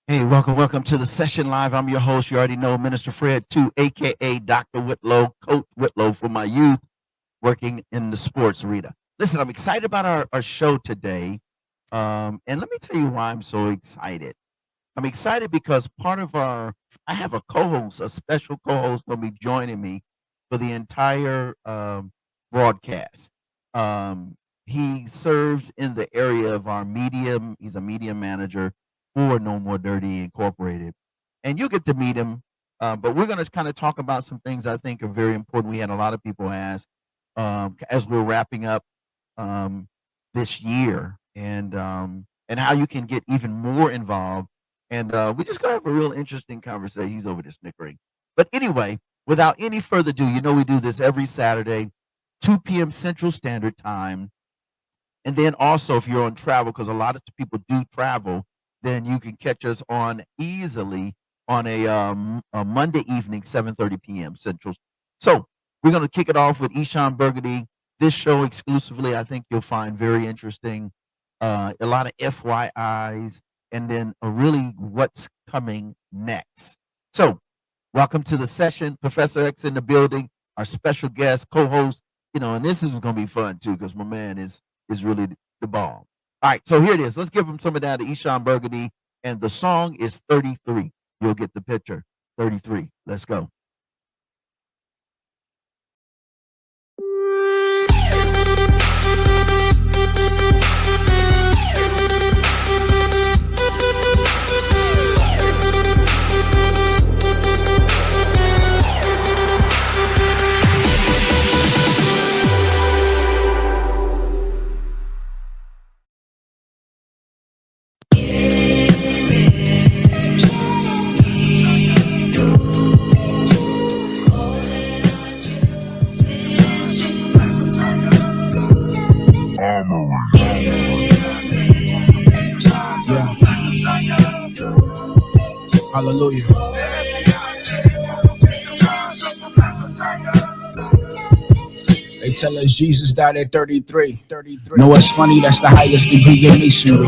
Hey, welcome to the session live. I'm your host. You already know Minister Fred 2, aka Dr. Whitlow, Coach Whitlow for my youth working in the sports arena. Listen, I'm excited about our show today. And let me tell you why I'm so excited. I'm excited because I have a co host, a special co host, going to be joining me for the entire broadcast. Um, he serves in the area of our medium. He's a media manager for No More Dirty Incorporated. And you get to meet him. But we're going to kind of talk about some things I think are very important. We had a lot of people ask as we're wrapping up um, this year and how you can get even more involved. And we're just going to have a real interesting conversation. He's over there snickering. But anyway, without any further ado, you know we do this every Saturday, 2 p.m. Central Standard Time. And then also, if you're on travel, because a lot of people do travel, then you can catch us on easily on a Monday evening, 7:30 p.m. Central. So we're going to kick it off with Eshawn Burgundy. This show exclusively, I think you'll find very interesting. A lot of FYIs, and then really what's coming next. So welcome to the session. Professor X in the building, our special guest, co-host, and this is going to be fun too, because my man is really the bomb. All right, so here it is. Let's give him some of that to Eshawn Burgundy. And the song is 33. You'll get the picture. 33. Let's go. Hallelujah. They tell us Jesus died at 33. No, it's funny, that's the highest degree of masonry.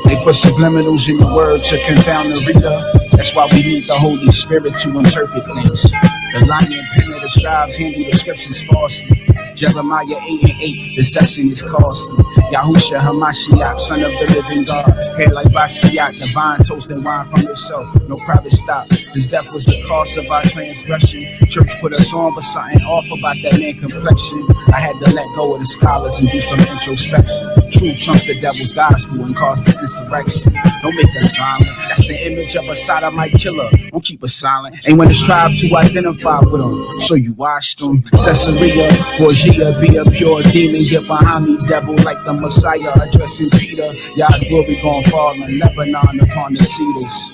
They put subliminals in the word to confound the reader. That's why we need the Holy Spirit to interpret things. The lion pen of the scribes handle the scriptures falsely. Jeremiah 8:8, deception is costly. Yahusha Hamashiach, son of the living God. Hair like Basquiat, divine toast and wine from yourself. No private stop. His death was the cost of our transgression. Church put us on, but something off about that man complexion. I had to let go of the scholars and do some introspection. Truth trumps the devil's gospel and causes insurrection. Don't make us violent. That's the image of a sodomite killer. Don't keep us silent. Ain't when it's tried to identify with them. So you washed them. Caesarea, Borgia, be a pure demon. Get behind me, devil, like the Messiah addressing Peter. Y'all's glory gon' fall in Lebanon upon the cedars.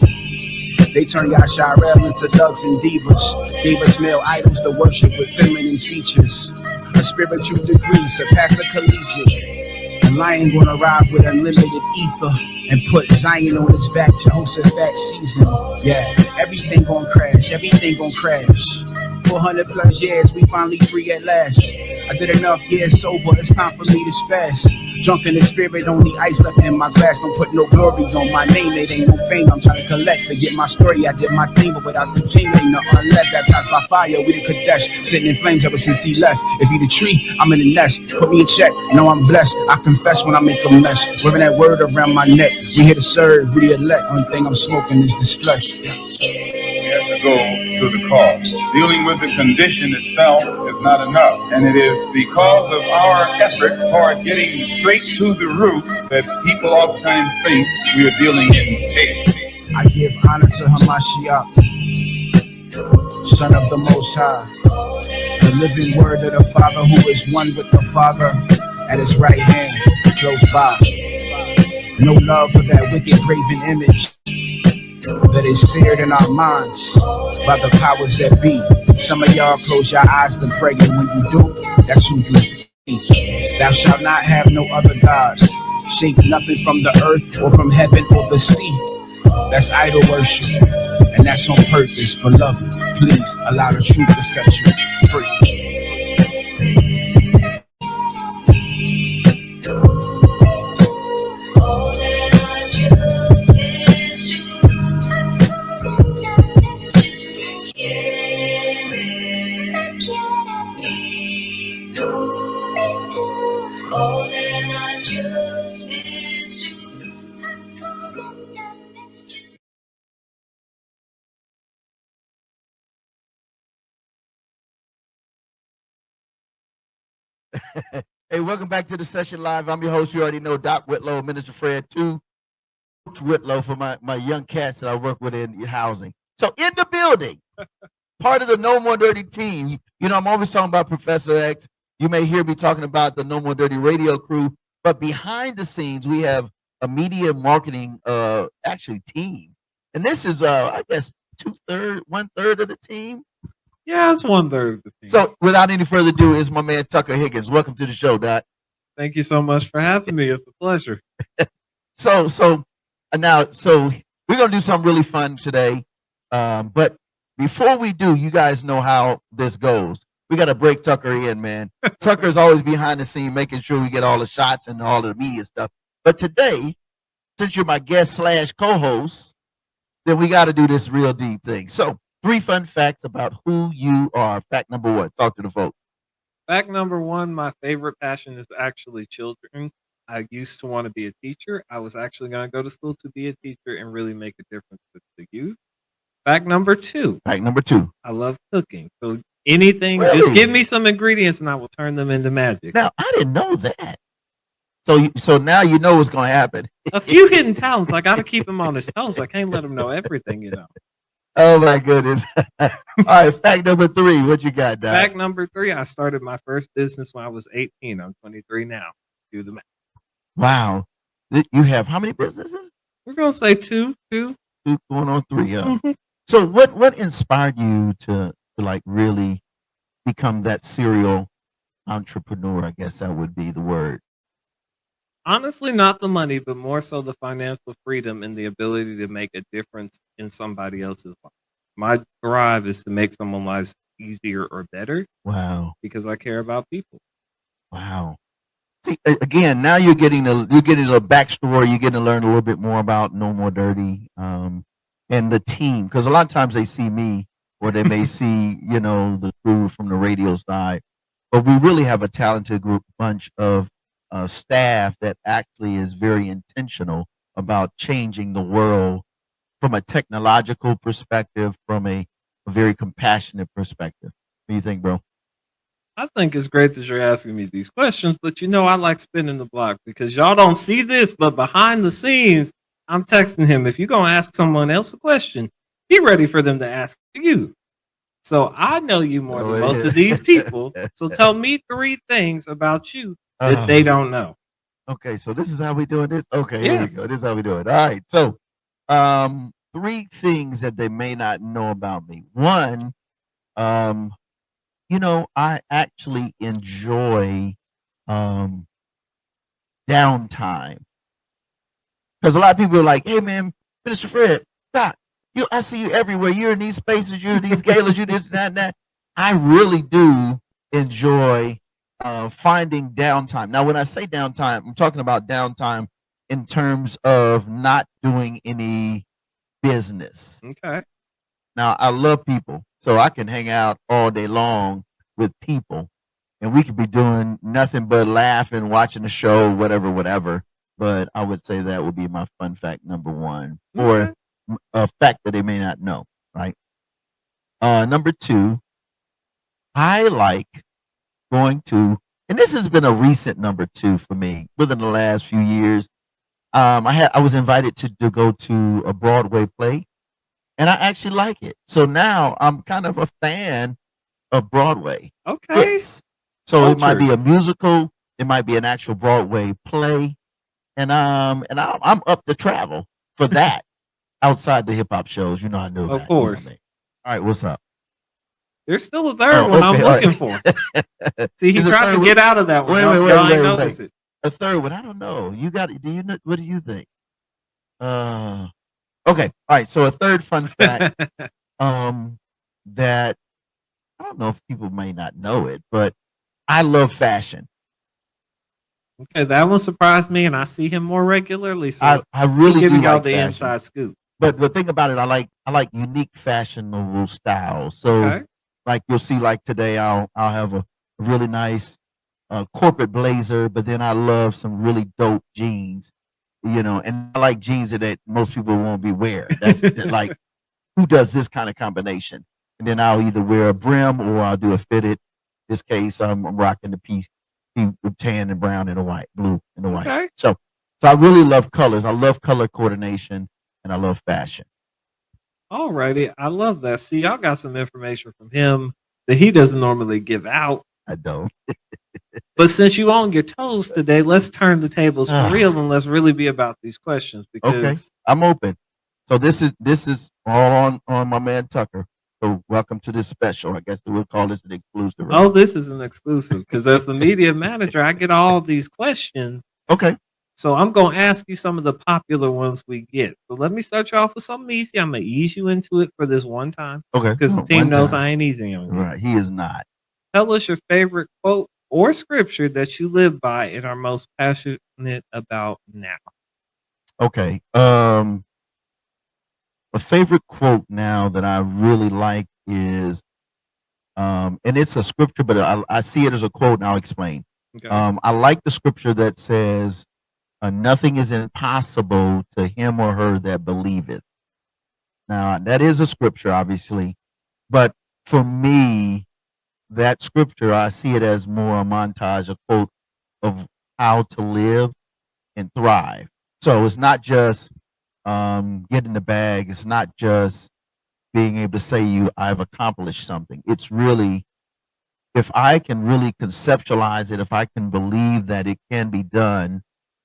They turn Yasharel into thugs and divas. Gave us male idols to worship with feminine features. A spiritual degree surpass a collegiate. The lion gonna arrive with unlimited ether and put Zion on his back, Jehoshaphat season. Yeah, everything gon' crash, everything gon' crash. 400 plus years, we finally free at last. I did enough years sober, it's time for me to spaz. Drunk in the spirit, only ice left in my glass. Don't put no glory on my name, it ain't no fame. I'm trying to collect, forget my story, I did my thing. But without the king, ain't nothing left. Baptized by fire, we the Kadesh. Sitting in flames ever since he left. If he the tree, I'm in the nest. Put me a check, know I'm blessed. I confess when I make a mess. Wearing that word around my neck. We here to serve, we the elect. Only thing I'm smoking is this flesh. To go to the cross. Dealing with the condition itself is not enough. And it is because of our effort towards getting straight to the root that people oftentimes think we are dealing in tape. I give honor to Hamashiach, Son of the Most High, the living word of the Father who is one with the Father at his right hand, close by. No love for that wicked graven image that is seared in our minds by the powers that be. Some of y'all close your eyes to pray, and when you do, that's who you be. Thou shalt not have no other gods. Shape nothing from the earth or from heaven or the sea. That's idol worship, and that's on purpose. Beloved, please allow the truth to set you free. Hey, welcome back to the session live. I'm your host. You already know Doc Whitlow, Minister Fred, to Coach Whitlow for my young cats that I work with in housing. So in the building, part of the No More Dirty team. You know, I'm always talking about Professor X. You may hear me talking about the No More Dirty radio crew, but behind the scenes, we have a media marketing actually team. And this is I guess 1/3 of the team. Yeah, it's 1/3 of the team. So without any further ado, is my man Tucker Higgins. Welcome to the show, Doc. Thank you so much for having me. It's a pleasure. So we're gonna do something really fun today. But before we do, you guys know how this goes. We got to break Tucker in, man. Tucker's always behind the scene, making sure we get all the shots and all the media stuff. But today, since you're my guest / co-host, then we got to do this real deep thing. So 3 fun facts about who you are. Fact number 1. Talk to the folks. Fact number 1, my favorite passion is actually children. I used to want to be a teacher. I was actually going to go to school to be a teacher and really make a difference with the youth. Fact number 2. Fact number 2. I love cooking. So anything, Really? just give me some ingredients and I will turn them into magic. Now, I didn't know that. So now you know what's going to happen. A few hidden talents. I got to keep him on his toes. I can't let him know everything, you know. Oh, my goodness. All right, fact number 3. What you got, Doc? Fact number 3, I started my first business when I was 18. I'm 23 now. Do the math. Wow. You have how many businesses? We're going to say 2. 2 going on 3. Mm-hmm. So what inspired you to like really become that serial entrepreneur? I guess that would be the word. Honestly, not the money, but more so the financial freedom and the ability to make a difference in somebody else's life. My drive is to make someone's lives easier or better Wow. because I care about people. Wow. See, again, now you're getting a backstory. You're getting to learn a little bit more about No More Dirty and the team, because a lot of times they see me or they may see the crew from the radio side, but we really have a talented bunch of staff that actually is very intentional about changing the world from a technological perspective, from a very compassionate perspective. What do you think, bro? I think it's great that you're asking me these questions, but I like spinning the block because y'all don't see this, but behind the scenes, I'm texting him. If you're going to ask someone else a question, be ready for them to ask you. So I know you more than most of these people. So tell me 3 things about you that they don't know. Okay, so this is how we doing this? Okay, Yes. Here we go. This is how we do it. All right. So 3 things that they may not know about me. 1, I actually enjoy downtime. Because a lot of people are like, hey man, Minister Fred, Doc, I see you everywhere. You're in these spaces, you're in these galas, you this and that and that. I really do enjoy finding downtime. Now, when I say downtime, I'm talking about downtime in terms of not doing any business. Okay. Now, I love people, so I can hang out all day long with people, and we could be doing nothing but laughing, watching a show, whatever. But I would say that would be my fun fact number 1, or a fact that they may not know, right? Number 2, I like going to, and this has been a recent number 2 for me within the last few years. I was invited to go to a Broadway play, and I actually like it. So now I'm kind of a fan of Broadway. Okay. Yes. So it might Cultured. be a musical, it might be an actual Broadway play, and I'm up to travel for that outside the hip hop shows. You know I know Of that. course. All right, what's up? There's still a third one I'm okay, all right. looking for. See, he Is a tried third to one? get out of that one. Wait, Y'all wait, ain't wait, notice wait. it. A third one. I don't know. You got it. Do you know? What do you think? Okay. All right. So a third fun fact, that I don't know if people may not know it, but I love fashion. Okay, that one surprised me, and I see him more regularly. So I really do giving y'all like the fashion. inside scoop. But the thing about it, I like unique fashionable styles. So Okay. like you'll see, like today, I'll have a really nice corporate blazer, but then I love some really dope jeans, and I like jeans that most people won't be wear. Like, who does this kind of combination? And then I'll either wear a brim or I'll do a fitted. This case, I'm rocking the piece with tan and brown and a white, blue and a white. Okay. So I really love colors. I love color coordination and I love fashion. Alrighty, I love that. See, y'all got some information from him that he doesn't normally give out. I don't. But since you on your toes today, let's turn the tables for real and let's really be about these questions because Okay, I'm open. So this is all on my man Tucker. So welcome to this special. I guess we'll call this an exclusive. oh, this is an exclusive because as the media manager, I get all these questions. Okay. So I'm gonna ask you some of the popular ones we get. So let me start you off with something easy. I'm gonna ease you into it for this one time Okay. because the team knows I ain't easy on you. Right. He is not. Tell us your favorite quote or scripture that you live by and are most passionate about now. Okay. A favorite quote now that I really like is, and it's a scripture, but I see it as a quote, and I'll explain. Okay. I like the scripture that says, "Nothing is impossible to him or her that believeth." Now, that is a scripture, obviously, but for me, that scripture, I see it as more a montage, a quote of how to live and thrive. So it's not just get in the bag. It's not just being able to say I've accomplished something. It's really, if I can really conceptualize it, if I can believe that it can be done,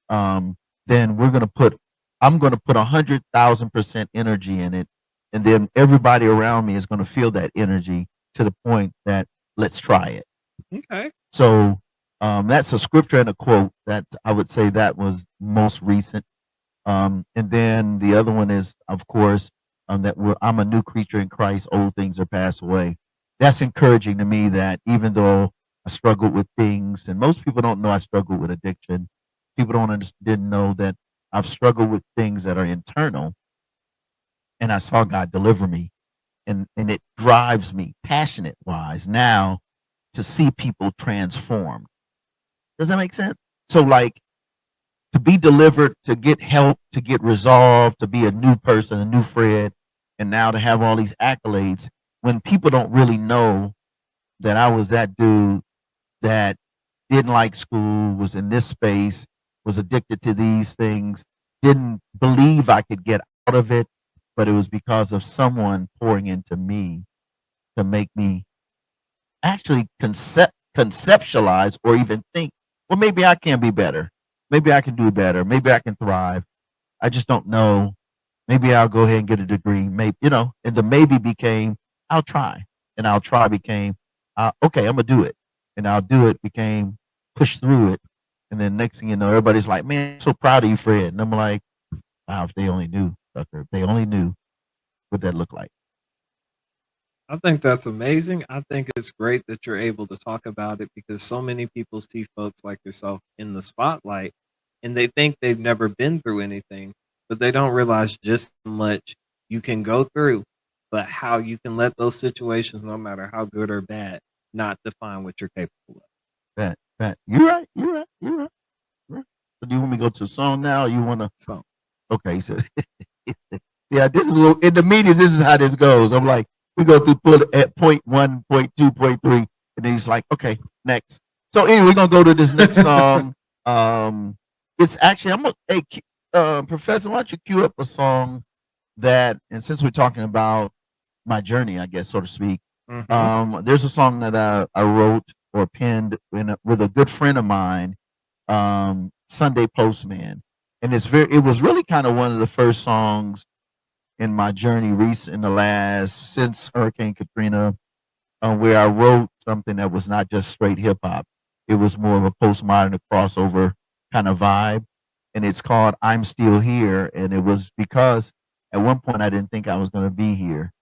then I'm going to put 100,000% energy in it, and then everybody around me is going to feel that energy to the point that let's try it. Okay. So that's a scripture and a quote that I would say that was most recent. And then the other one is, of course, I'm a new creature in Christ. Old things are passed away. That's encouraging to me that even though I struggled with things, and most people don't know I struggled with addiction. People didn't know that I've struggled with things that are internal, and I saw God deliver me, and it drives me, passionate wise, now to see people transformed. Does that make sense? So, like, to be delivered, to get help, to get resolved, to be a new person, a new Fred, and now to have all these accolades when people don't really know that I was that dude that didn't like school, was in this space, was addicted to these things, didn't believe I could get out of it, but it was because of someone pouring into me to make me actually conceptualize or even think, well, maybe I can be better. Maybe I can do better. Maybe I can thrive. I just don't know. Maybe I'll go ahead and get a degree. Maybe, and the maybe became, I'll try. And I'll try became, okay, I'm going to do it. And I'll do it became, push through it. And then next thing you know, everybody's like, man, I'm so proud of you, Fred. And I'm like, wow, if they only knew, Tucker, if they only knew what that looked like. I think that's amazing. I think it's great that you're able to talk about it because so many people see folks like yourself in the spotlight and they think they've never been through anything, but they don't realize just how much you can go through, but how you can let those situations, no matter how good or bad, not define what you're capable of. Pat, you're right. So do you want me to go to a song now or you want to? So, Okay, so yeah, this is in the media. This is how this goes. I'm like, we go through at point 1, point 2, point 3, and then he's like, okay, next. So anyway, we're gonna go to this next song. It's actually Professor, why don't you cue up a song that, and since we're talking about my journey, I guess, so to speak, there's a song that I wrote or penned with a good friend of mine, Sunday Postman, and it was really kind of one of the first songs in my journey since Hurricane Katrina, where I wrote something that was not just straight hip hop. It was more of a postmodern crossover kind of vibe. And it's called I'm Still Here. And it was because at one point I didn't think I was going to be here.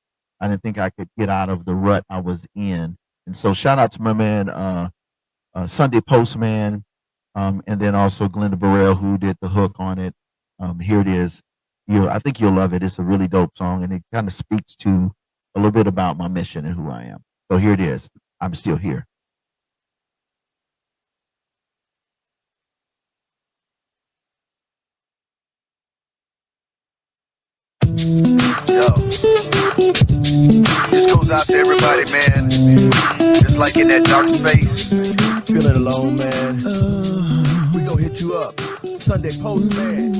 I didn't think I could get out of the rut I was in. And so shout out to my man, Sunday Postman, and then also Glenda Burrell, who did the hook on it. Here it is. I think you'll love it. It's a really dope song, and it kind of speaks to a little bit about my mission and who I am. So here it is. I'm still here. Yo, this goes out to everybody, man. Just like in that dark space. Feeling alone, man. We gon' hit you up. Sunday Postman.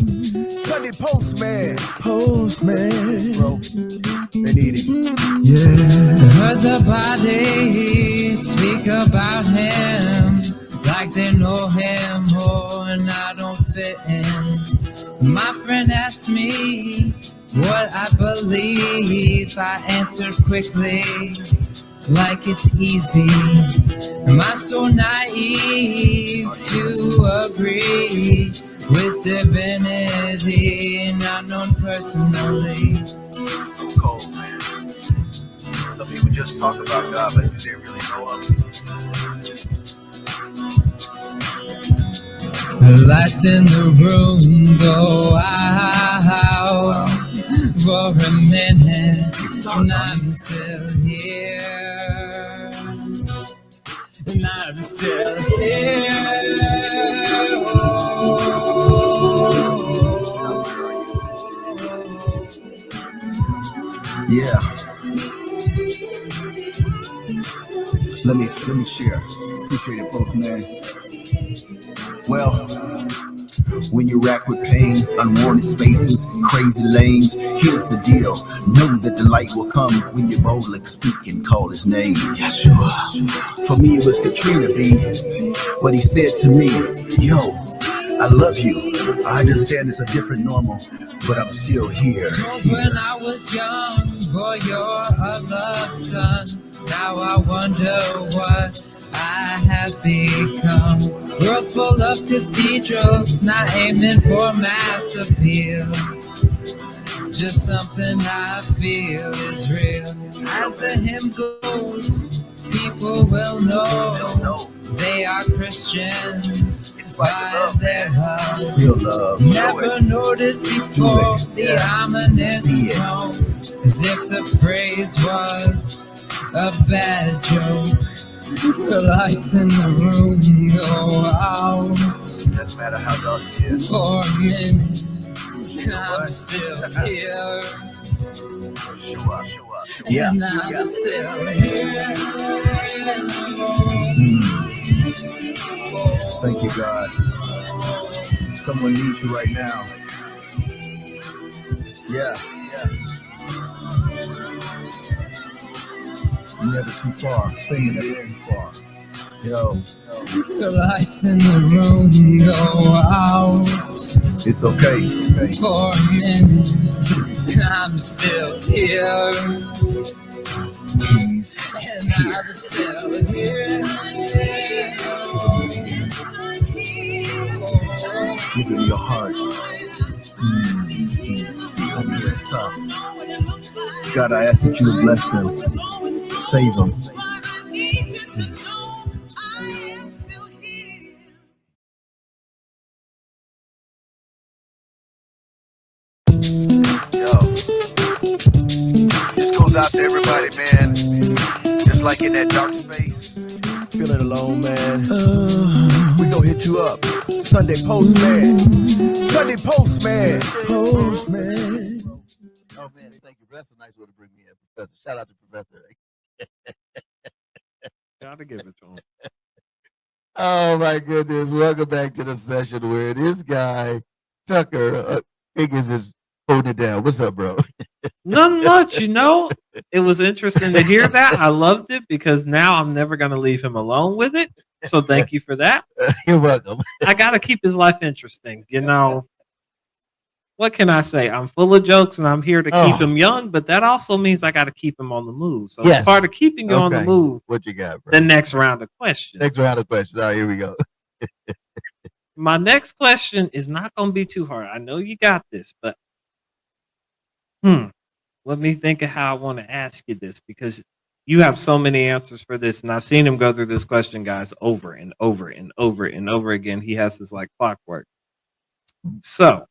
Sunday Postman. Postman. Bro, they need it. Yeah. Heard the bodies speak about him like they know him more, and I don't fit in. My friend asked me what I believe. I answered quickly, like it's easy. Am I so naive to agree with divinity? Not known personally. So cold, man. Some people just talk about God, but they really know him. The lights in the room go out for a minute, and I'm still here. And I'm still here. Yeah. Let me share. Appreciate it, Postman. Well, when you rack with pain, unwarranted spaces, crazy lanes, here's the deal. Know that the light will come when you boldly speak and call his name. Yeshua. For me, it was Katrina B. But he said to me, yo, I love you. I understand it's a different normal, but I'm still here. When I was young, boy, you're a loved son. Now I wonder what I have become. World full of cathedrals, not aiming for mass appeal. Just something I feel is real. As the hymn goes, people will know they are Christians by their love. Real love. Never noticed before the ominous tone, as if the phrase was a bad joke. The lights in the room go out. Doesn't matter how dark it is. For a minute, I'm still here. Yeah. And I'm still here. Thank you, God. Someone needs you right now. Yeah. You're never too far. Saying never too far. Yo. The lights in the room go out. It's okay. For a minute, and I'm still here. He's And I'm still here. Give him your heart. It's tough. God, I ask that you would bless them. Save them. Yo. This goes out to everybody, man. Just like in that dark space. Feeling alone, man. We gon' hit you up. Sunday Postman. Sunday Postman. Postman. Oh man, thank you. That's a nice way to bring me in, Professor. Shout out to Professor. Gotta give it to him. Oh my goodness. Welcome back to the session where this guy, Tucker Higgins, is holding it down. What's up, bro? None much, It was interesting to hear that. I loved it because now I'm never going to leave him alone with it. So thank you for that. You're welcome. I got to keep his life interesting. What can I say? I'm full of jokes and I'm here to keep him young, but that also means I got to keep him on the move. So as part of keeping you on the move, what you got, bro? the next round of questions. Next round of questions. All right, here we go. My next question is not going to be too hard. I know you got this, but let me think of how I want to ask you this, because you have so many answers for this, and I've seen him go through this question, guys, over and over and over and over again. He has this like clockwork. So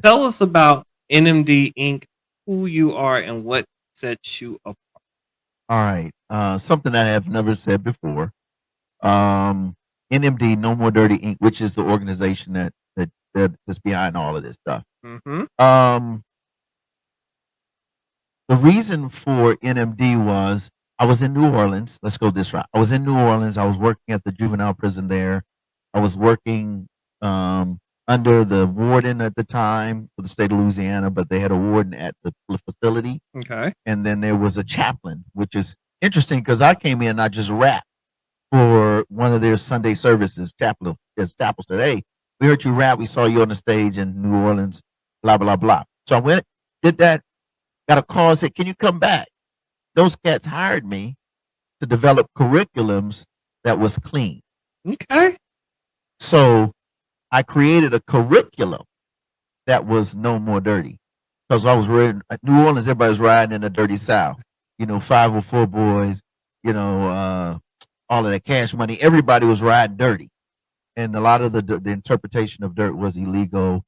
tell us about NMD Inc., who you are, and what sets you apart. All right. Something I have never said before. NMD, No More Dirty Inc., which is the organization that's behind all of this stuff. The reason for NMD was I was in New Orleans. Let's go this route. I was in New Orleans. I was working at the juvenile prison there. I was working um, under the warden at the time for the state of Louisiana, but they had a warden at the facility. Okay. And then there was a chaplain, which is interesting because I came in and I just rapped for one of their Sunday services. Chaplain, as chapel said, "Hey, we heard you rap. We saw you on the stage in New Orleans. Blah blah blah." So I went, did that. Got a call, said, "Can you come back?" Those cats hired me to develop curriculums that was clean. Okay. So I created a curriculum that was no more dirty. Because I was reading New Orleans, everybody's riding in the dirty South. 504 boys, all of that cash money. Everybody was riding dirty. And a lot of the interpretation of dirt was illegal.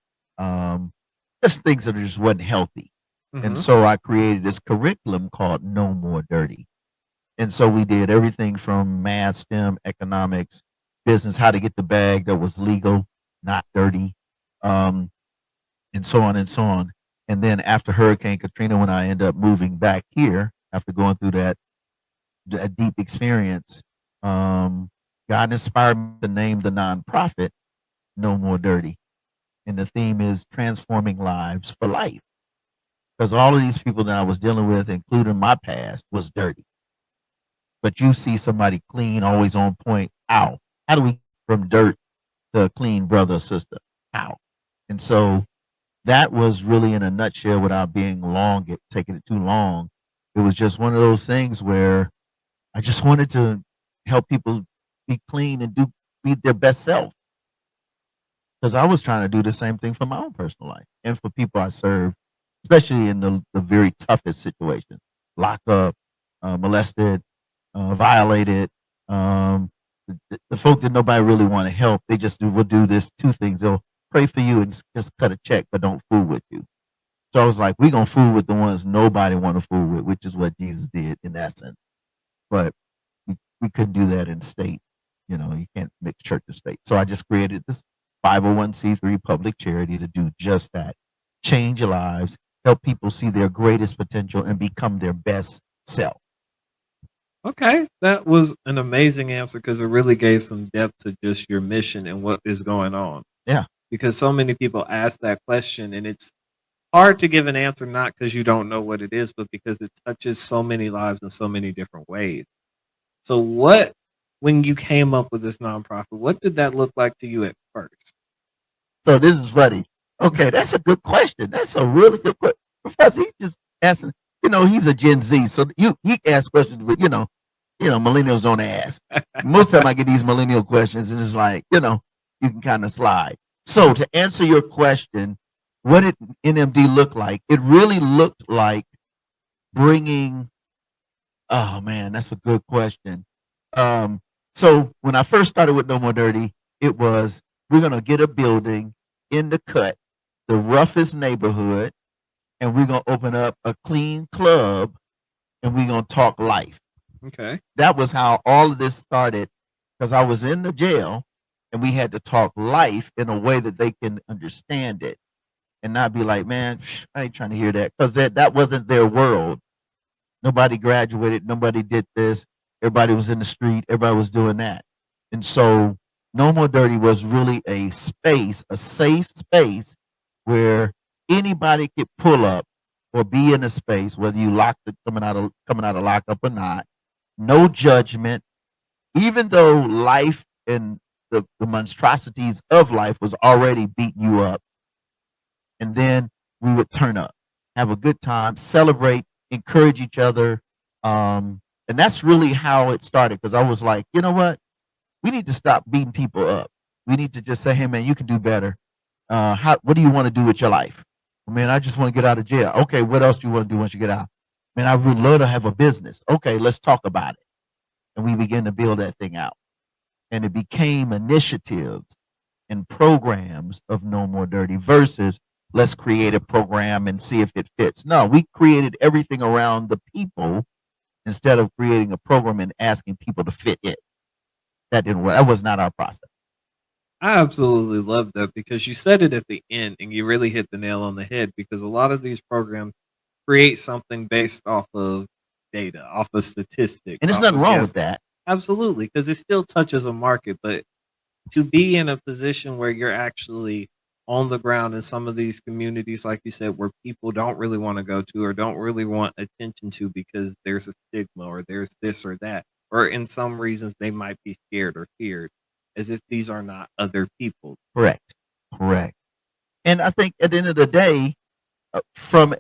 Just things that just wasn't healthy. And Mhm. so I created this curriculum called No More Dirty. And so we did everything from math, STEM, economics, business, how to get the bag that was legal, not dirty, um, and so on and so on. And then after Hurricane Katrina, when I ended up moving back here after going through that deep experience, God inspired me to name the nonprofit No More Dirty. And the theme is transforming lives for life. Because all of these people that I was dealing with, including my past, was dirty. But you see somebody clean, always on point. How? How do we get from dirt to a clean brother or sister? How? And so that was really in a nutshell without being taking it too long. It was just one of those things where I just wanted to help people be clean and be their best self. Because I was trying to do the same thing for my own personal life and for people I serve, especially in the very toughest situations, locked up, molested, violated. The folk that nobody really want to help, they just will do this two things. They'll pray for you and just cut a check, but don't fool with you. So I was like, we're going to fool with the ones nobody want to fool with, which is what Jesus did in that sense. But we couldn't do that in state. You can't mix church and state. So I just created this 501c3 public charity to do just that. Change lives, help people see their greatest potential and become their best self. Okay, that was an amazing answer because it really gave some depth to just your mission and what is going on. Yeah. Because so many people ask that question and it's hard to give an answer, not because you don't know what it is, but because it touches so many lives in so many different ways. So, when you came up with this nonprofit, what did that look like to you at first? So this is funny. Okay, that's a good question. That's a really good question. Professor, he just asking, he's a Gen Z. So he asks questions, but millennials don't ask. Most time I get these millennial questions, and it's like, you can kind of slide. So to answer your question, what did NMD look like? It really looked like bringing. Oh man, that's a good question. So when I first started with No More Dirty, it was we're gonna get a building in the cut, the roughest neighborhood, and we're gonna open up a clean club, and we're gonna talk life. Okay. That was how all of this started, because I was in the jail, and we had to talk life in a way that they can understand it, and not be like, man, I ain't trying to hear that, because that wasn't their world. Nobody graduated. Nobody did this. Everybody was in the street. Everybody was doing that. And so No More Dirty was really a space, a safe space where anybody could pull up or be in a space, whether you coming out of lockup or not. No judgment, even though life and the monstrosities of life was already beating you up. And then we would turn up, have a good time, celebrate, encourage each other. And that's really how it started, because I was like, you know what? We need to stop beating people up. We need to just say, hey, man, you can do better. What do you want to do with your life? Man, I just want to get out of jail. Okay, what else do you want to do once you get out? Man, I would love to have a business. Okay, let's talk about it. And we began to build that thing out. And it became initiatives and programs of No More Dirty versus let's create a program and see if it fits. No, we created everything around the people instead of creating a program and asking people to fit it. That didn't work. That was not our process. I absolutely love that because you said it at the end and you really hit the nail on the head because a lot of these programs create something based off of data, off of statistics. And there's off nothing of wrong guess. with that. Absolutely, because it still touches a market, but to be in a position where you're actually on the ground in some of these communities, like you said, where people don't really want to go to or don't really want attention to because there's a stigma or there's this or that, or in some reasons they might be scared or feared, as if these are not other people. Correct. Correct. And I think at the end of the day, from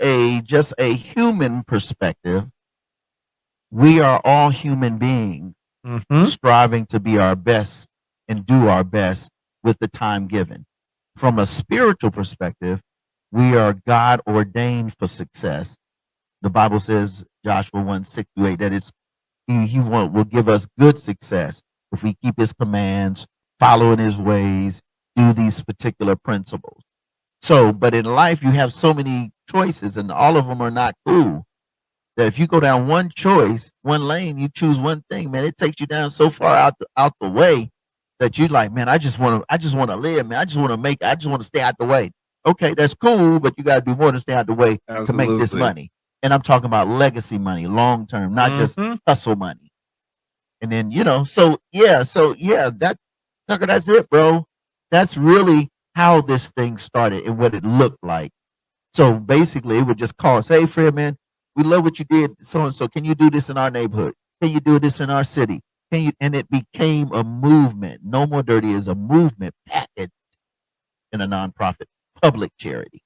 just a human perspective, we are all human beings striving to be our best and do our best with the time given. From a spiritual perspective, we are God ordained for success. The Bible says, Joshua 1:6-8, that he will give us good success if we keep his commands, follow in his ways, do these particular principles. So, but in life, you have so many choices, and all of them are not cool. That if you go down one choice, one lane, you choose one thing, man, it takes you down so far out the way that you're like, man, I just want to live, man. I just want to stay out the way. Okay, that's cool, but you got to do more than stay out the way to make this Absolutely. money. And I'm talking about legacy money, long term, not just hustle money. And then so that's it, bro. That's really how this thing started and what it looked like. So basically, it would just call us, hey, Fred, man, we love what you did, so and so. Can you do this in our neighborhood? Can you do this in our city? Can you? And it became a movement. No More Dirty is a movement packaged in a nonprofit public charity.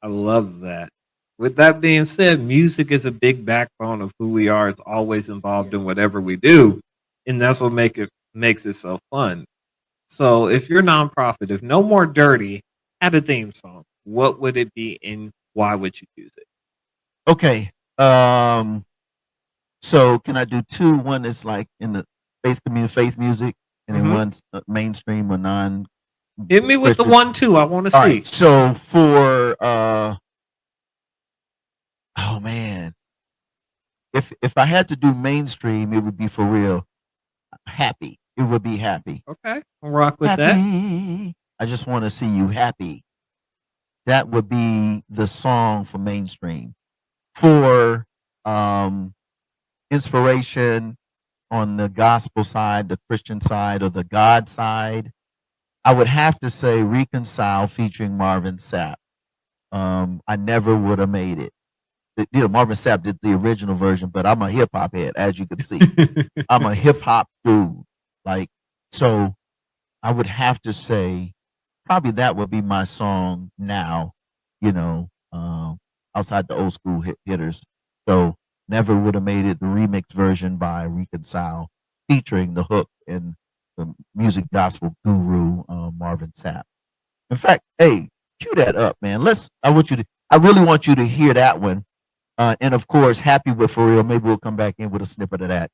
I love that. With that being said, music is a big backbone of who we are. It's always involved in whatever we do, and that's what makes it so fun. So, if you're nonprofit, if No More Dirty had a theme song, what would it be, and why would you use it? Okay. So can I do two? One is like in the faith music, and then one's mainstream or non. Hit me with the 1-2. I want to see. Right, so for oh man, if I had to do mainstream, it would be for real. Happy. It would be happy. Okay, I'll rock with that. I just want to see you happy. That would be the song for mainstream. For inspiration on the gospel side, the Christian side, or the God side, I would have to say Reconcile featuring Marvin Sapp. I never would have made it. Marvin Sapp did the original version, but I'm a hip hop head, as you can see. I'm a hip hop dude. So I would have to say probably that would be my song now, outside the old school hitters. So never would have made it, the remix version by Reconcile, featuring the hook and the music gospel guru Marvin Sapp. In fact, hey, cue that up, man. I really want you to hear that one. And of course, Happy with For Real. Maybe we'll come back in with a snippet of that.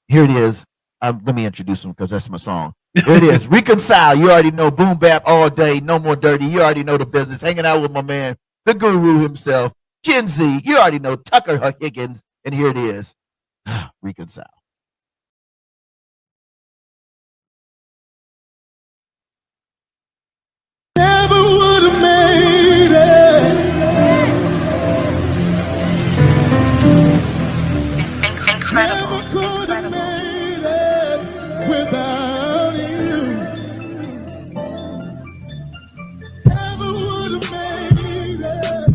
Here it is. Let me introduce him because that's my song. Here it is. Reconcile. You already know. Boom bap all day. No More Dirty. You already know the business. Hanging out with my man, the guru himself, Gen Z. You already know Tucker Higgins. And here it is. Reconcile. Never would have made it. Incredible. Never could have made it without you. Never would have made it.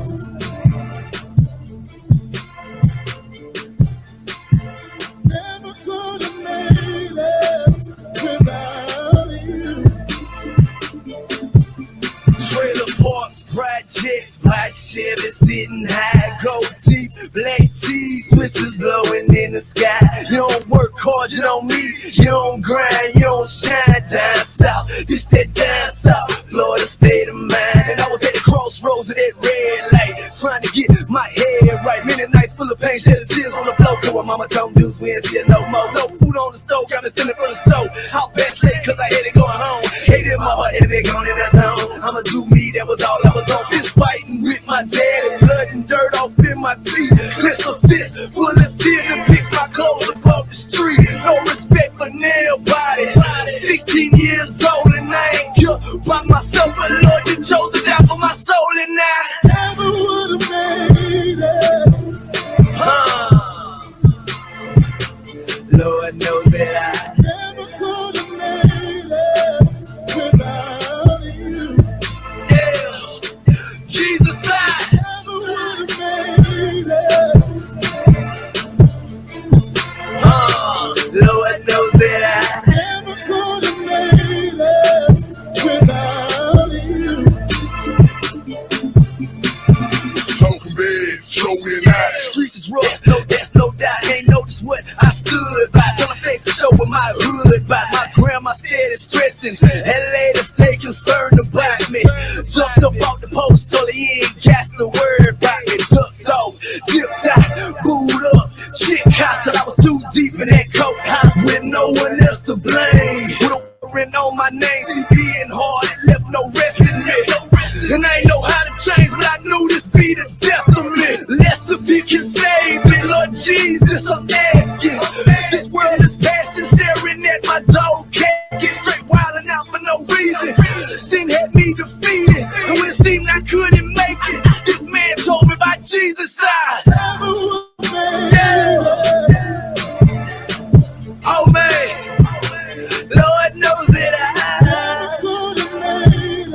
Never could have made it without you. Trailer parks, projects, black Chevy sitting high, gold teeth, black teeth, switches blowing in the sky. You don't work hard, you don't meet, you don't grind, you don't shine. Down south, this that down south, Florida state of mind. And I was at the crossroads of that red light, trying to get my head right. Many nights full of pain, shedding tears on the floor. Cause when mama told me we ain't see it no more. No food on the stove, got me standing for the stove. How best late, cause I had it going home. Hated my heart, had it gone in that home. I'ma do me, that was all I was on. Fist fighting with my dad and blood and dirt off in my teeth. Clench a fist full of tears and picks my clothes above the street. No respect for nail body. 16 years old and I ain't killed by myself, but Lord, you chose to die for my soul and I Never would have made Jumped up off the post, told he ain't gas the word about me. Ducked off, dipped out, booed up. Shit hot till I was too deep in that courthouse with no one else to blame. With a warrant on my name, see being hard, it left no rest in me. And I ain't know how to change, but I knew this be the death of me. Less if you can save me, Lord Jesus, I'm asking. This world is passing, staring at my dog. Can't get straight wildin' out for no reason. Sin had me defeated, and when it seemed I couldn't make it, this man told me about Jesus' side. Yeah. Oh man, Lord knows that I could have made it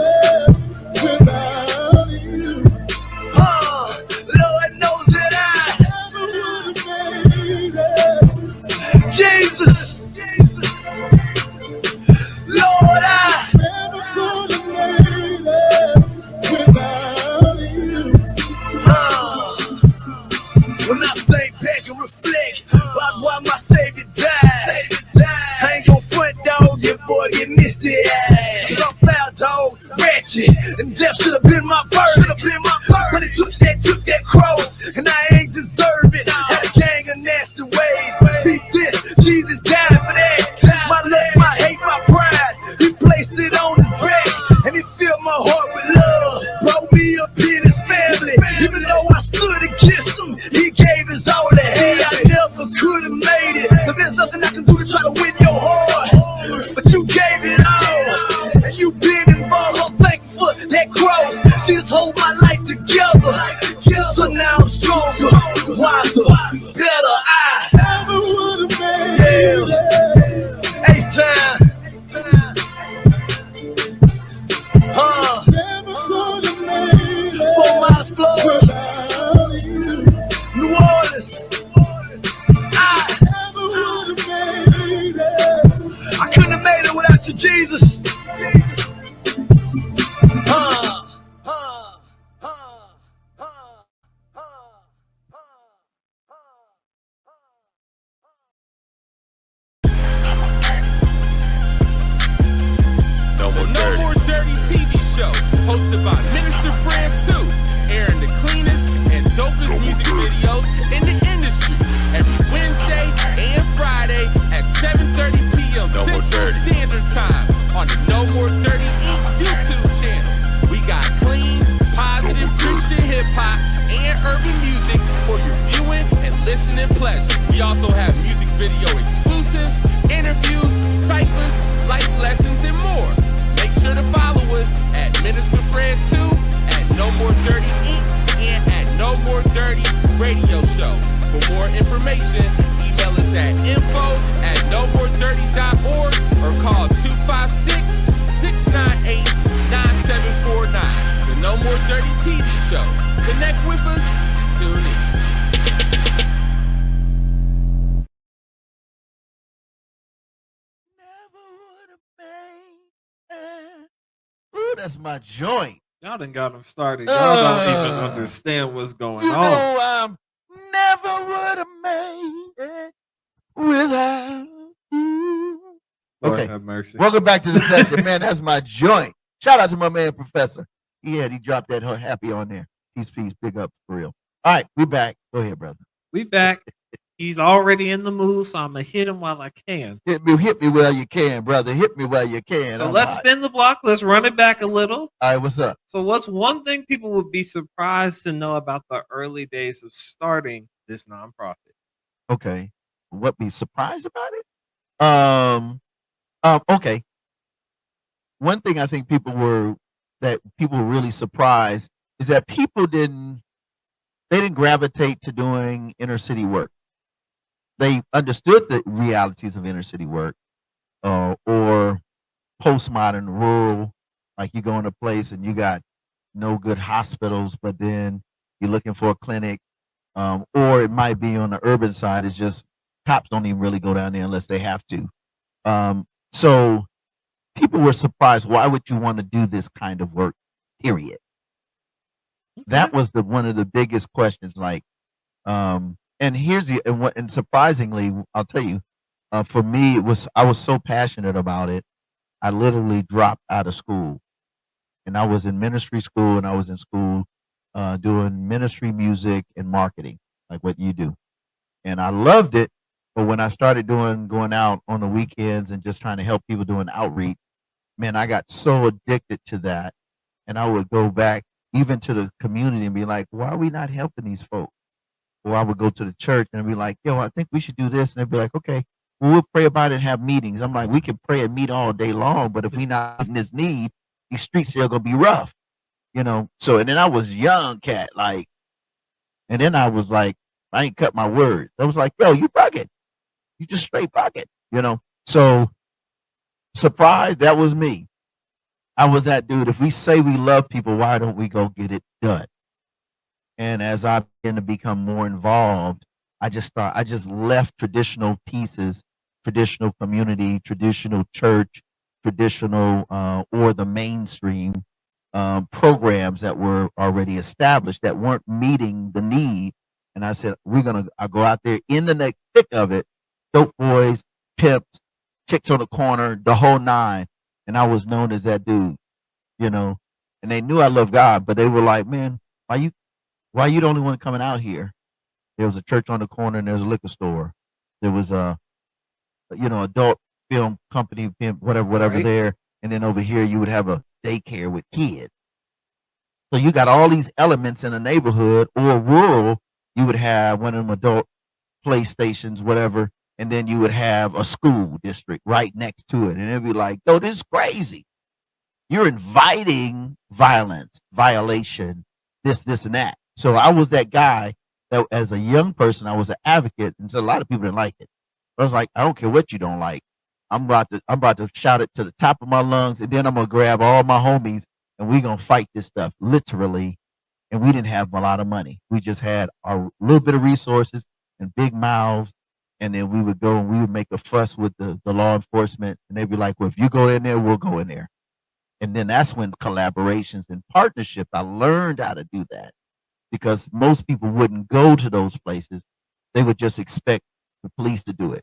without you. Lord knows that I would have made it. Jesus, Lord, I never could have made it without you. When I think back and reflect about why my Savior died, I ain't gon' front, dog, your boy get misty eyed. I'm foul, dog, ratchet, and death should have been my verdict. But it took that cross, and I ain't deserve it. Had a gang of nasty ways. Beat this, Jesus died for that. My lust, my hate, my pride, he placed it on his back, and he filled my heart with love. Brought me up in his family, even though I stood against him, he gave his all that he I never could have made it, cause there's nothing I can do to try to win your heart. But you gave it all, and you been involved. I'm thankful for that cross. Jesus hold my life together, so now I'm stronger, wiser, better. I never would have made it. H-time. Never could have made it. 4 miles flow. New Orleans. I never would have made it. I couldn't have made it without you, Jesus. No More Dirty TV show, hosted by Minister Fred 2, airing the cleanest and dopest music videos in the industry every Wednesday and Friday at 7:30 p.m. Central Standard Time on the No More Dirty Inc. YouTube channel. We got clean, positive Christian hip hop and urban music for your viewing and listening pleasure. We also have music video exclusives, interviews, ciphers, life lessons, and more. Make sure to follow us at Minister Fred 2, at No More Dirty Inc., and at No More Dirty Radio Show. For more information, email us at info@nomoredirty.org or call 256-698-9749. The No More Dirty TV show. Connect with us. Tune in. Never would have made it. Ooh, that's my joint. Y'all done got them started. Y'all don't even understand what's going You on. know I never would have made it without you. Lord Okay, have mercy. welcome back to the session, man. That's my joint. Shout out to my man, Professor. He dropped that happy on there. Peace, big up for real. All right, we back. Go ahead, brother. We back. He's already in the mood, so I'm gonna hit him while I can. Hit me while you can, brother. Hit me while you can. So let's spin the block. Let's run it back a little. All right, what's up? So what's one thing people would be surprised to know about the early days of starting this nonprofit? Okay. What be surprised about it? Okay. One thing I think people were really surprised is that people didn't gravitate to doing inner city work. They understood the realities of inner city work, or postmodern rural, like you go in a place and you got no good hospitals, but then you're looking for a clinic, or it might be on the urban side. It's just cops don't even really go down there unless they have to. So people were surprised. Why would you want to do this kind of work? Period. That was one of the biggest questions. Like, and surprisingly, I'll tell you, for me, I was so passionate about it. I literally dropped out of school and I was in ministry school, and I was in school doing ministry music and marketing, like what you do. And I loved it. But when I started going out on the weekends and just trying to help people doing outreach, man, I got so addicted to that. And I would go back even to the community and be like, why are we not helping these folks? Or I would go to the church and be like, yo, I think we should do this. And they'd be like, okay, well, we'll pray about it and have meetings. I'm like, we can pray and meet all day long, but if we not meeting this need, these streets are gonna be rough, you know. So and then I was young cat, like, and then I was like, I ain't cut my words. I was like, yo, you bugging. You just straight bugging, you know. So surprise, that was me. I was that dude. If we say we love people, why don't we go get it done? And as I began to become more involved, I just left traditional pieces, traditional community, traditional church, traditional or the mainstream programs that were already established that weren't meeting the need. And I said, I go out there in the thick of it, dope boys, pimps, chicks on the corner, the whole nine. And I was known as that dude, you know. And they knew I loved God, but they were like, man, why you the only one coming out here? There was a church on the corner and there was a liquor store. There was a, adult film company, whatever Right. there. And then over here you would have a daycare with kids. So you got all these elements in a neighborhood or rural. You would have one of them adult playstations, whatever, and then you would have a school district right next to it. And it'd be like, yo, this is crazy. You're inviting violence, violation, this, and that. So I was that guy that as a young person, I was an advocate. And so a lot of people didn't like it. But I was like, I don't care what you don't like. I'm about to shout it to the top of my lungs, and then I'm gonna grab all my homies and we're gonna fight this stuff, literally. And we didn't have a lot of money. We just had a little bit of resources and big mouths. And then we would go and we would make a fuss with the law enforcement. And they'd be like, well, if you go in there, we'll go in there. And then that's when collaborations and partnerships, I learned how to do that because most people wouldn't go to those places. They would just expect the police to do it,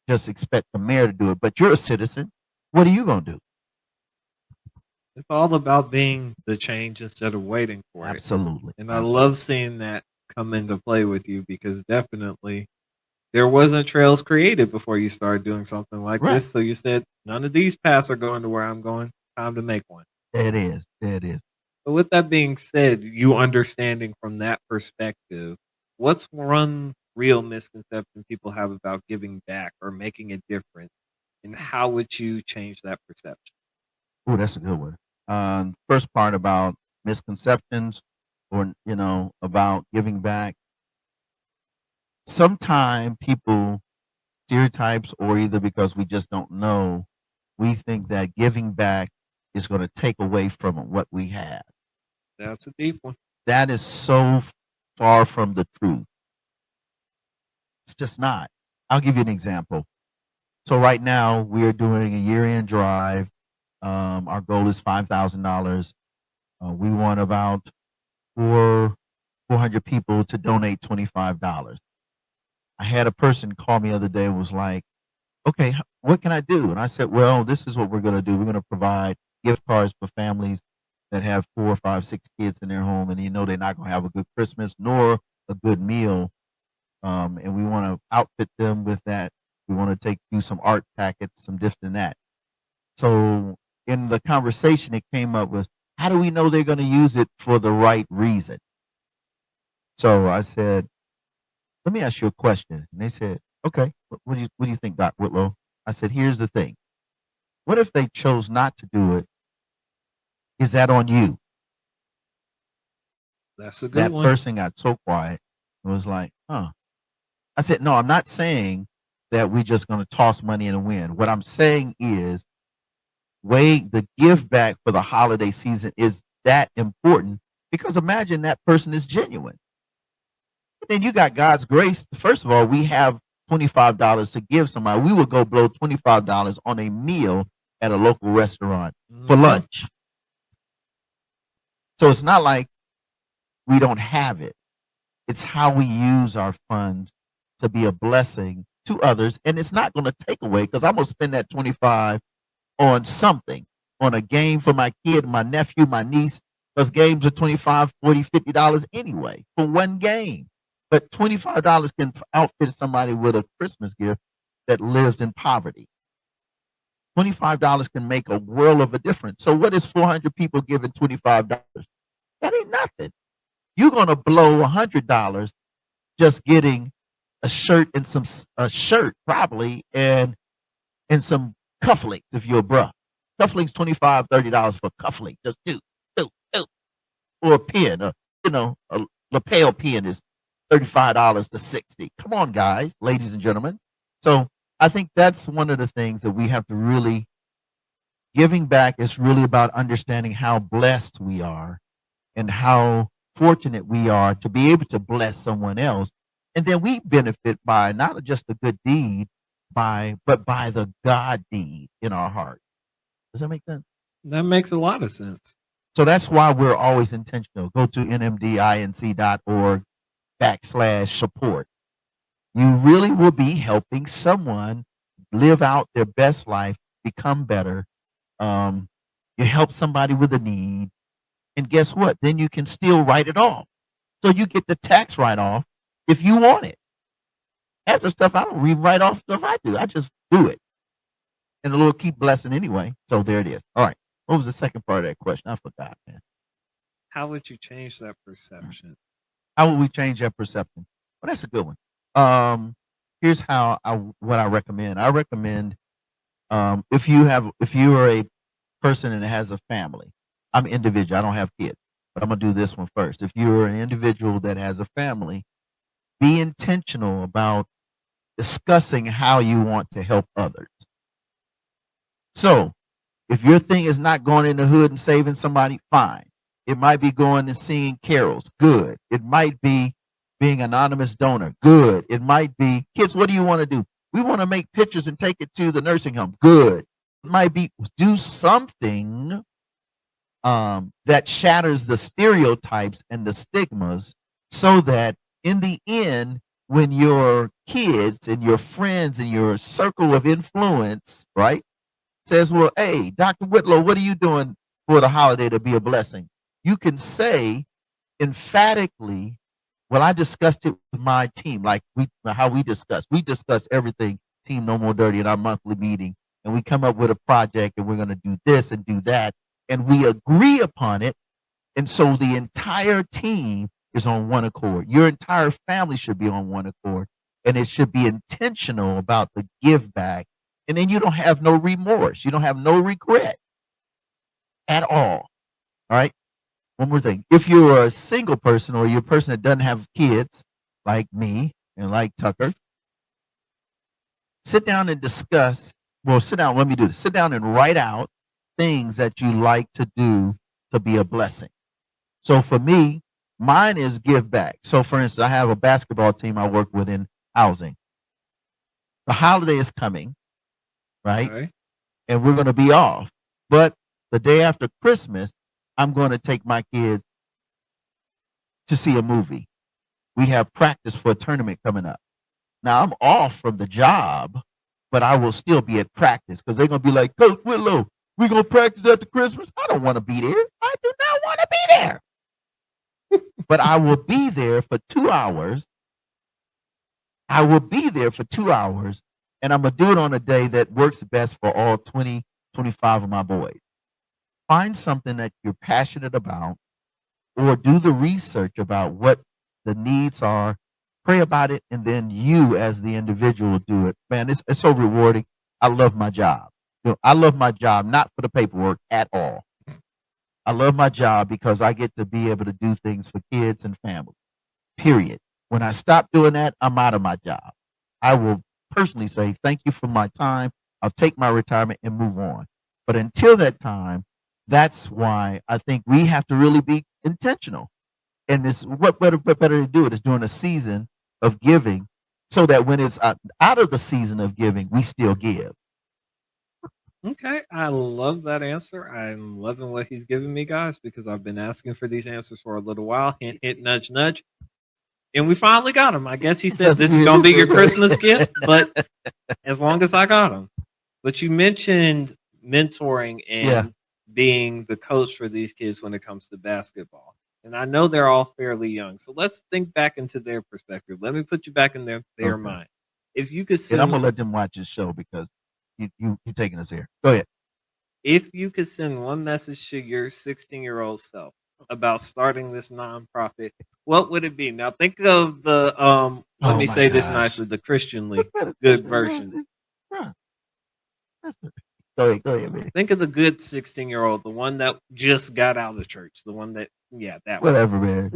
just expect the mayor to do it. But you're a citizen. What are you going to do? It's all about being the change instead of waiting for it. Absolutely. And I love seeing that come into play with you because definitely there wasn't trails created before you started doing something like Right. this. So you said, none of these paths are going to where I'm going. Time to make one. There it is. There it is. So with that being said, you understanding from that perspective, what's one real misconception people have about giving back or making a difference, and how would you change that perception? Oh, that's a good one. First part about misconceptions or, about giving back. Sometimes people stereotypes or either because we just don't know, we think that giving back is going to take away from what we have. That's a deep one. That is so far from the truth. It's just not. I'll give you an example. So right now we're doing a year-end drive. Our goal is $5,000. We want about 400 people to donate $25. I had a person call me the other day and was like, okay, what can I do? And I said, well, this is what we're going to do. We're going to provide gift cards for families that have 4, 5, 6 kids in their home, and they're not going to have a good Christmas nor a good meal. And we want to outfit them with that. We want to do some art packets, some this and that. So in the conversation, it came up with, how do we know they're going to use it for the right reason? So I said, let me ask you a question. And they said, okay, what do you think, Doc Whitlow? I said, here's the thing. What if they chose not to do it? Is that on you? That's a good That one. person got so quiet and was like, huh. I said, no, I'm not saying that we're just going to toss money in the wind. What I'm saying is the give back for the holiday season is that important because imagine that person is genuine. Then you got God's grace. First of all, we have $25 to give somebody. We will go blow $25 on a meal at a local restaurant for lunch. So it's not like we don't have it. It's how we use our funds to be a blessing to others. And it's not going to take away because I'm going to spend that 25 on something. on a game for my kid, my nephew, my niece. Those games are $25, $40, $50 anyway for one game. But $25 can outfit somebody with a Christmas gift that lives in poverty. $25 can make a world of a difference. So what is 400 people giving $25? That ain't nothing. You're gonna blow $100 just getting a shirt and a shirt probably and some cufflinks if you're a bruh. Cufflinks $25, $30 for cufflink. Just do. Or a pen, a lapel pen is $35 to $60. Come on, guys, ladies and gentlemen. So I think that's one of the things that we have to really giving back is really about understanding how blessed we are and how fortunate we are to be able to bless someone else. And then we benefit by not just the good deed, but by the God deed in our heart. Does that make sense? That makes a lot of sense. So that's why we're always intentional. Go to nmdinc.org/support. You really will be helping someone live out their best life, become better. You help somebody with a need. And guess what? Then you can still write it off. So you get the tax write-off if you want it. Half the stuff I don't even write off stuff I do. I just do it. And the Lord keep blessing anyway. So there it is. All right. What was the second part of that question? I forgot, man. How would you change that perception? How would we change that perception? Well, that's a good one. Here's what I recommend. I recommend if you are a person and has a family. I'm an individual. I don't have kids, but I'm gonna do this one first. If you're an individual that has a family, be intentional about discussing how you want to help others. So if your thing is not going in the hood and saving somebody, fine. It might be going and singing carols, good. It might be being an anonymous donor, good. It might be, kids, what do you want to do? We want to make pictures and take it to the nursing home, good. It might be do something that shatters the stereotypes and the stigmas so that in the end, when your kids and your friends and your circle of influence, right, says, well, hey, Dr. Whitlow, what are you doing for the holiday to be a blessing? You can say emphatically, well, I discussed it with my team, like how we discuss. We discuss everything, Team No More Dirty, in our monthly meeting, and we come up with a project, and we're going to do this and do that, and we agree upon it, and so the entire team is on one accord. Your entire family should be on one accord, and it should be intentional about the give back, and then you don't have no remorse. You don't have no regret at all. All right? One more thing. If you're a single person or you're a person that doesn't have kids, like me and like Tucker, sit down and discuss. Well, sit down. Let me do this. Sit down and write out things that you like to do to be a blessing. So for me, mine is give back. So for instance, I have a basketball team I work with in housing. The holiday is coming, right? Okay. And we're going to be off. But the day after Christmas, I'm going to take my kids to see a movie. We have practice for a tournament coming up. Now, I'm off from the job, but I will still be at practice because they're going to be like, Coach Whitlow, we're going to practice after Christmas. I don't want to be there. I do not want to be there. But I will be there for 2 hours. I will be there for 2 hours, and I'm going to do it on a day that works best for all 20, 25 of my boys. Find something that you're passionate about or do the research about what the needs are. Pray about it, and then you as the individual do it. Man, it's so rewarding. I love my job. I love my job, not for the paperwork at all. I love my job because I get to be able to do things for kids and family, period. When I stop doing that, I'm out of my job. I will personally say, thank you for my time. I'll take my retirement and move on. But until that time, that's why I think we have to really be intentional. And it's what better to do it is during a season of giving so that when it's out of the season of giving, we still give. Okay, I love that answer. I'm loving what he's giving me, guys, because I've been asking for these answers for a little while. Hint, hint, nudge, nudge. And we finally got him. I guess he said this is going to be your Christmas gift, but as long as I got him. But you mentioned mentoring and being the coach for these kids when it comes to basketball. And I know they're all fairly young. So let's think back into their perspective. Let me put you back in their Okay. mind. If you could And send I'm gonna let them watch this show because you're taking us here. Go ahead. if you could send one message to your 16-year-old self about starting this nonprofit, what would it be? Now think of the let Oh me my say this gosh. nicely, the Christianly Look at it. good version. Bruh. Go ahead, man. Think of the good 16-year-old, the one that just got out of the church, the one that that Whatever, man.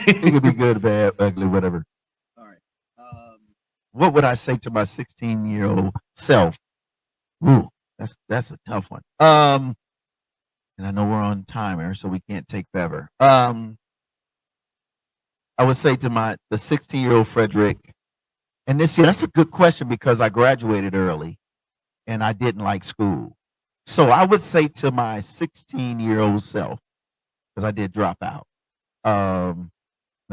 It could be good, bad, ugly, whatever. All right. What would I say to my 16-year-old self? Ooh, that's a tough one. And I know we're on timer, so we can't take forever. I would say to the 16-year-old Frederick, and this year that's a good question because I graduated early and I didn't like school. So I would say to my 16-year-old self, because I did drop out, and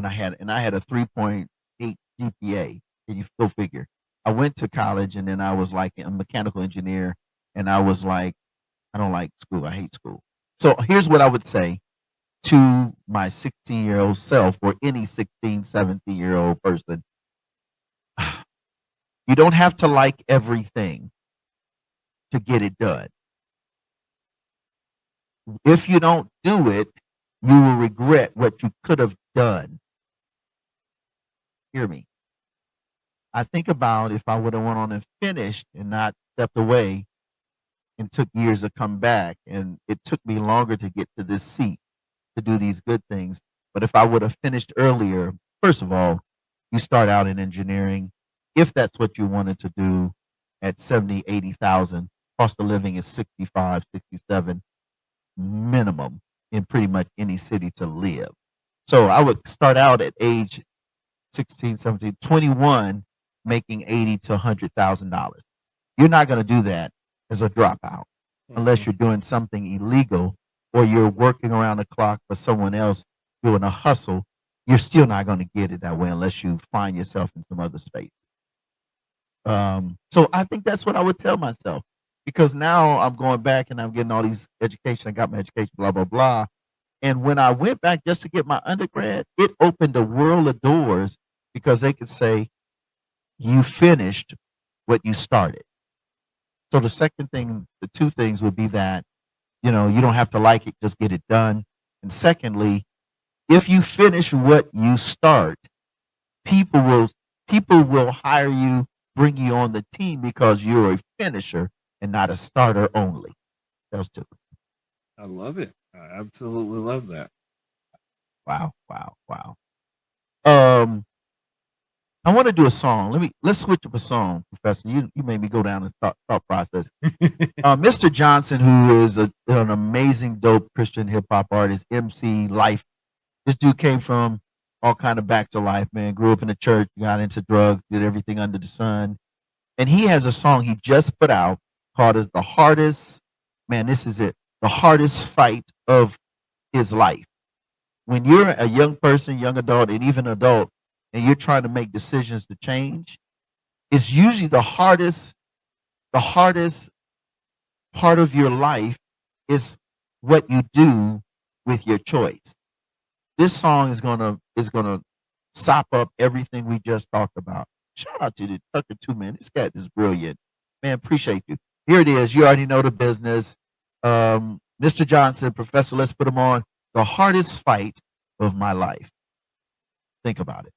I had a 3.8 GPA. And you go figure. I went to college and then I was like a mechanical engineer, and I was like, I don't like school. I hate school. So here's what I would say to my 16-year-old self or any 16, 17-year-old person. You don't have to like everything to get it done. If you don't do it, you will regret what you could have done. Hear me. I think about if I would have went on and finished and not stepped away and took years to come back, and it took me longer to get to this seat to do these good things. But if I would have finished earlier, first of all, you start out in engineering. If that's what you wanted to do at 70, 80,000, cost of living is 65, 67 minimum in pretty much any city to live. So I would start out at age 16, 17, 21, making $80,000 to $100,000. You're not going to do that as a dropout unless you're doing something illegal or you're working around the clock for someone else doing a hustle. You're still not going to get it that way unless you find yourself in some other space. So I think that's what I would tell myself, because now I'm going back and I'm getting all these education. I got my education, blah, blah, blah. And when I went back just to get my undergrad, it opened a world of doors because they could say, you finished what you started. So the second thing, the two things would be that, you don't have to like it, just get it done. And secondly, if you finish what you start, people will hire you, bring you on the team because you're a finisher and not a starter only. Those two. I love it. I absolutely love that. Wow. I want to do a song. Let's switch up a song, Professor. You made me go down the thought process. Mr. Johnson, who is an amazing, dope Christian hip hop artist, MC, life. This dude came from all kind of back to life, man. Grew up in the church, got into drugs, did everything under the sun. And he has a song he just put out called The Hardest, man, this is it, the hardest fight of his life. When you're a young person, young adult, and even adult, and you're trying to make decisions to change, it's usually the hardest part of your life is what you do with your choice. This song is gonna sop up everything we just talked about. Shout out to the Tucker too, man. This cat is brilliant. Man, appreciate you. Here it is. You already know the business. Mr. Johnson, Professor, let's put him on. The hardest fight of my life. Think about it.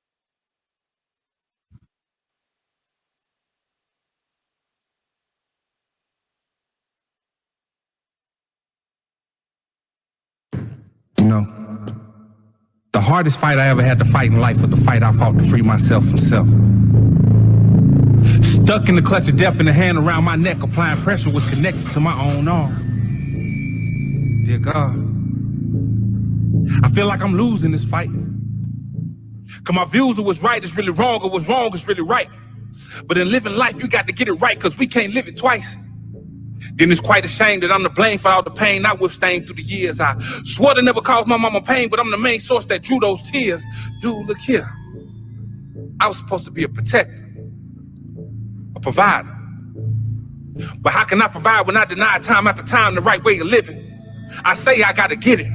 The hardest fight I ever had to fight in life was the fight I fought to free myself from self. Stuck in the clutch of death and the hand around my neck, applying pressure was connected to my own arm. Dear God, I feel like I'm losing this fight. Cause my views of what's right is really wrong, or what's wrong is really right. But in living life, you got to get it right, cause we can't live it twice. Then it's quite a shame that I'm to blame for all the pain I withstained through the years. I swore to never cause my mama pain, but I'm the main source that drew those tears. Dude, look here. I was supposed to be a protector, a provider. But how can I provide when I deny time after time the right way of living? I say I gotta get it.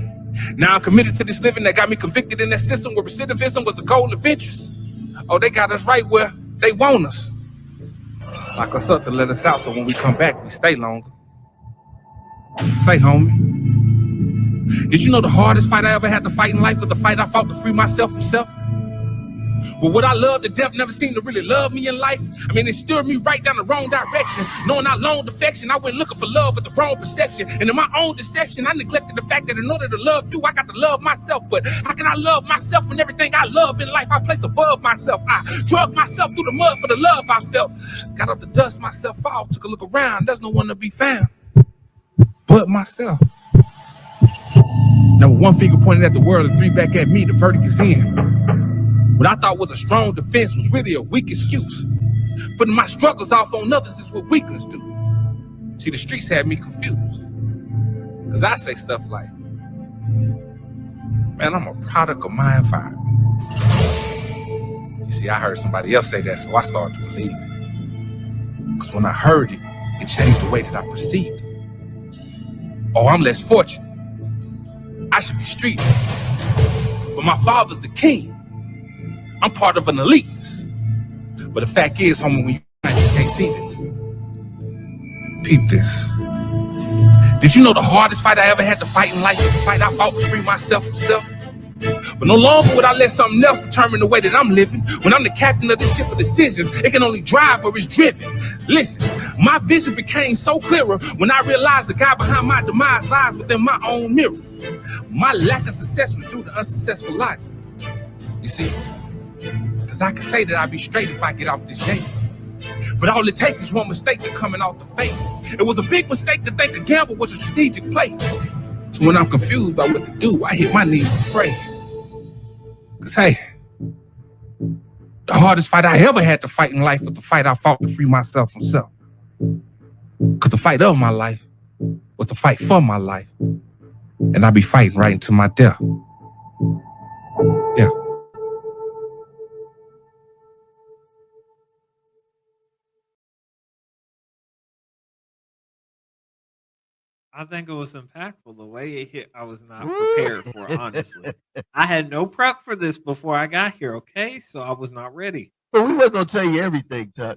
Now I'm committed to this living that got me convicted in that system where recidivism was the goal of interest. Oh, they got us right where they want us. Lock us up to let us out so when we come back, we stay longer. Say, homie, did you know the hardest fight I ever had to fight in life was the fight I fought to free myself from self? Well, what I love to death never seemed to really love me in life. I mean, it steered me right down the wrong direction. Knowing I loaned affection, I went looking for love with the wrong perception. And in my own deception, I neglected the fact that in order to love you, I got to love myself. But how can I love myself when everything I love in life I place above myself? I drug myself through the mud for the love I felt. Got up to dust myself off, took a look around. There's no one to be found but myself. Now, with one finger pointed at the world and three back at me, the verdict is in. What I thought was a strong defense was really a weak excuse. Putting my struggles off on others is what weaklings do. See, the streets had me confused. Because I say stuff like, man, I'm a product of my environment. You see, I heard somebody else say that, so I started to believe it. Because when I heard it, it changed the way that I perceived it. Oh, I'm less fortunate. I should be street. But my father's the king. I'm part of an eliteness. But the fact is, homie, when you can't see this. Peep this. Did you know the hardest fight I ever had to fight in life was the fight I fought to free myself from self? But no longer would I let something else determine the way that I'm living. When I'm the captain of this ship of decisions, it can only drive where it's driven. Listen, my vision became so clearer when I realized the guy behind my demise lies within my own mirror. My lack of success was due to unsuccessful logic. You see? Because I can say that I'll be straight if I get off this shape. But all it takes is one mistake to coming off the fate. It was a big mistake to think a gamble was a strategic play. So when I'm confused by what to do, I hit my knees to pray. Because hey, the hardest fight I ever had to fight in life was the fight I fought to free myself from self. Because the fight of my life was the fight for my life. And I be fighting right into my death. Yeah. I think it was impactful the way it hit. I was not prepared for it, honestly. I had no prep for this before I got here, okay? So I was not ready. But we weren't gonna tell you everything, Tuck.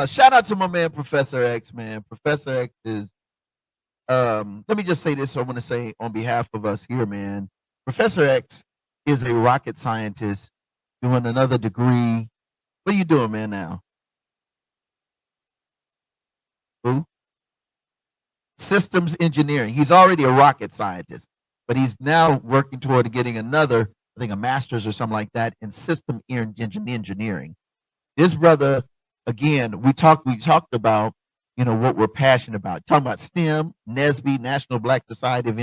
Shout out to my man Professor X, man. Professor X is let me just say this. I want to say on behalf of us here, man. Professor X is a rocket scientist doing another degree. What are you doing, man, now? Who? Systems engineering. He's already a rocket scientist, but he's now working toward getting another, I think a master's or something like that in system engineering. This brother, again, we talked about, you know, what we're passionate about. Talking about STEM, NSBE, National Black Society of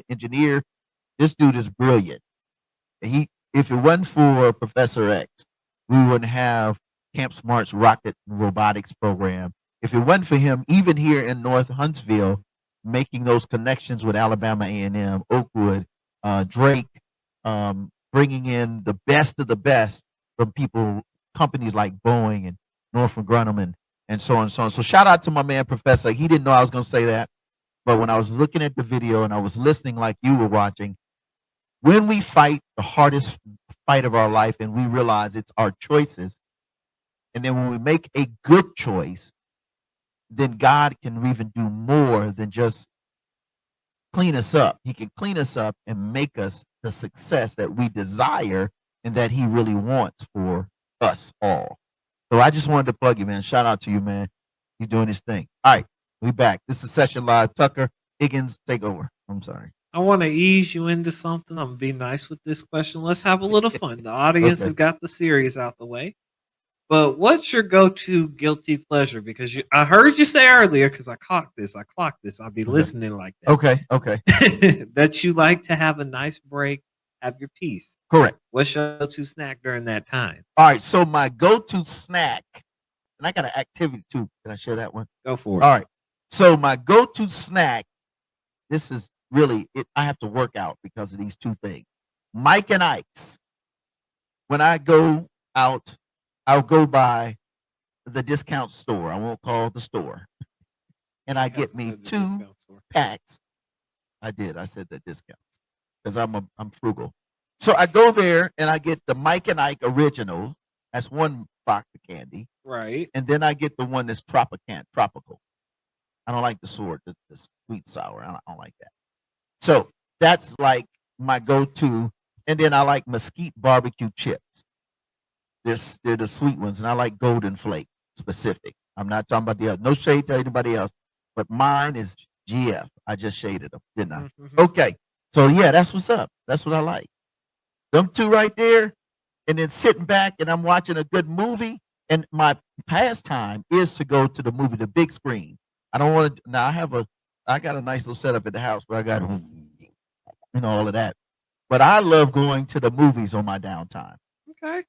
Engineer. This dude is brilliant. If it wasn't for Professor X, we wouldn't have Camp Smart's rocket robotics program. If it wasn't for him, even here in North Huntsville, making those connections with Alabama A&M, Oakwood, Drake, bringing in the best of the best from companies like Boeing and Northrop Grumman and so on and so on. So shout out to my man, Professor. He didn't know I was going to say that. But when I was looking at the video and I was listening like you were watching, when we fight the hardest fight of our life and we realize it's our choices, and then when we make a good choice, then God can even do more than just clean us up. He can clean us up and make us the success that we desire and that he really wants for us all. So I just wanted to plug you, man. Shout out to you, man. He's doing his thing. All right, we back. This is Session Live. Tucker, Higgins, take over. I'm sorry. I want to ease you into something. I'm going to be nice with this question. Let's have a little fun. The audience has got the series out the way. But what's your go-to guilty pleasure? Because I heard you say earlier, because I clocked this, I'll be listening like that. Okay. That you like to have a nice break, have your peace. Correct. What's your go-to snack during that time? All right, so my go-to snack, and I got an activity too. Can I share that one? Go for it. All right. So my go-to snack, this is really it. I have to work out because of these two things. Mike and Ike's. When I go out, I'll go by the discount store. I won't call the store. And I get me 2 packs I did. I said that discount because I'm frugal. So I go there and I get the Mike and Ike original. That's one box of candy, Right. and then I get the one that's tropical. I don't like the sword, the sweet sour. I don't like that. So that's like my go-to. And then I like mesquite barbecue chips. They're the sweet ones, and I like Golden Flake specific. I'm not talking about the other. No shade to anybody else, but mine is GF. I just shaded them, didn't I? Mhm. Okay. So yeah, that's what's up. That's what I like. Them two right there, and then sitting back and I'm watching a good movie. And my pastime is to go to the movie, the big screen. I don't want to. Now I got a nice little setup at the house where I got, all of that. But I love going to the movies on my downtime. Okay.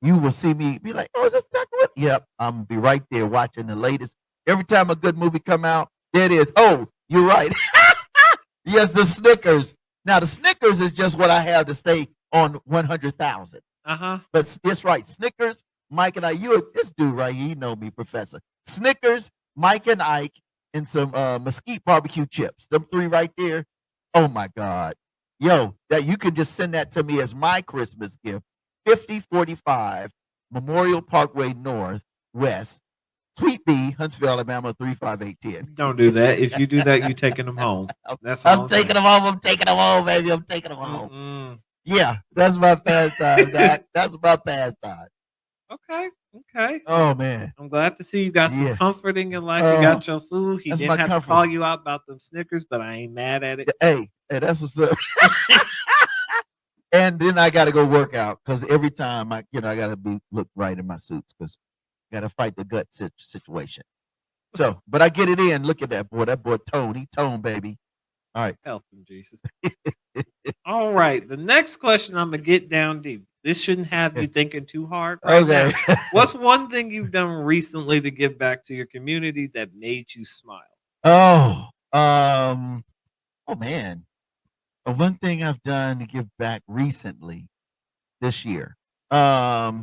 You will see me be like, "Oh, is this Dr. Wood?" Yep, I'm gonna be right there watching the latest. Every time a good movie come out, there it is. Oh, you're right. Yes, the Snickers. Now the Snickers is just what I have to stay on 100,000. Uh-huh. But it's right. Snickers, Mike and I. This dude right here. You know me, Professor. Snickers, Mike and Ike, and some mesquite barbecue chips. Them three right there. Oh my God. Yo, that you can just send that to me as my Christmas gift. 5045 Memorial Parkway North West, Suite B, Huntsville, Alabama 35810. Don't do that. If you do that, you're taking them home. That's all I'm taking them home. I'm taking them home, baby. I'm taking them home. Mm-mm. Yeah, that's my pastime, Doc. That's my pastime. Okay. Okay. Oh man. I'm glad to see you got some Yeah. comfort in your life. You got your food. He that's didn't my have to comfort. call you out about them Snickers, but I ain't mad at it. Hey, that's what's up. And then I got to go work out because every time I got to look right in my suits because got to fight the gut situation. So, but I get it in. Look at that boy. That boy Tone. He Tone, baby. All right. Help him, Jesus. All right. The next question I'm gonna get down deep. This shouldn't have you thinking too hard right Okay. now. What's one thing you've done recently to give back to your community that made you smile? Oh, oh man. One thing I've done to give back recently this year. I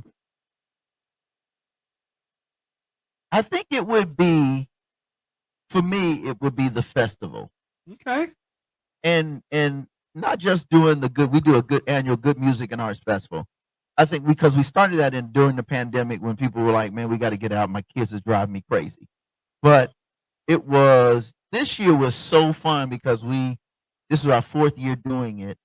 think it would be for me. It would be the festival, Okay. and not just doing the good. We do a good annual good music and arts festival. I think because we started that during the pandemic when people were like, "Man, we got to get out. My kids is driving me crazy." But this year was so fun because this was our fourth year doing it,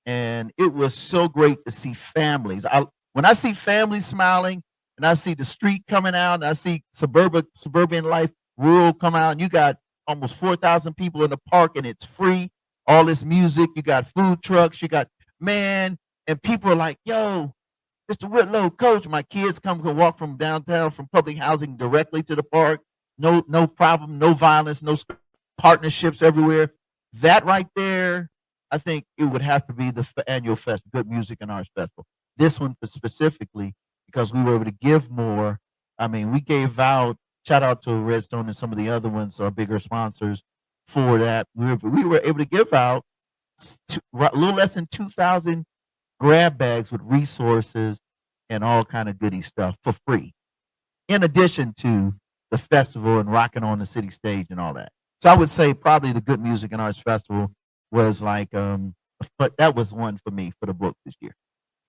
and it was so great to see families. When I see families smiling, and I see the street coming out, and I see suburban life, rural come out, and you got almost 4,000 people in the park, and it's free. All this music, you got food trucks, you got man, and people are like, "Yo, Mr. Whitlow, Coach, my kids can walk from downtown from public housing directly to the park. No problem, no violence, no partnerships everywhere." That right there, I think it would have to be the annual Good Music and Arts Festival. This one specifically because we were able to give more. I mean, we gave out. Shout out to Redstone and some of the other ones, our bigger sponsors for that. We were able to give out a little less than 2,000 grab bags with resources and all kind of goody stuff for free. In addition to the festival and rocking on the city stage and all that. So I would say probably the Good Music and Arts Festival was like, but that was one for me for the book this year.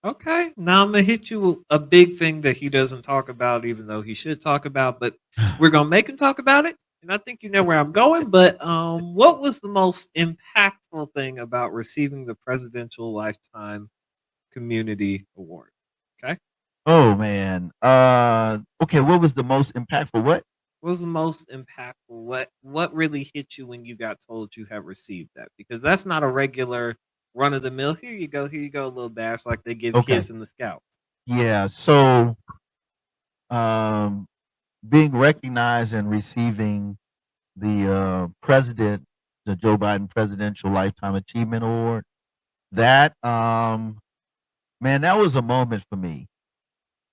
Okay. Now I'm gonna hit you with a big thing that he doesn't talk about, even though he should talk about, but we're gonna make him talk about it. And I think you know where I'm going. But what was the most impactful thing about receiving the Presidential Lifetime Community Award? Okay. Oh man. Okay, what was the most impactful what? What was the most impactful? What really hit you when you got told you have received that? Because that's not a regular run of the mill. Here you go, a little bash like they give Okay. kids in the scouts. Yeah, so being recognized and receiving the the Joe Biden Presidential Lifetime Achievement Award, that man, that was a moment for me.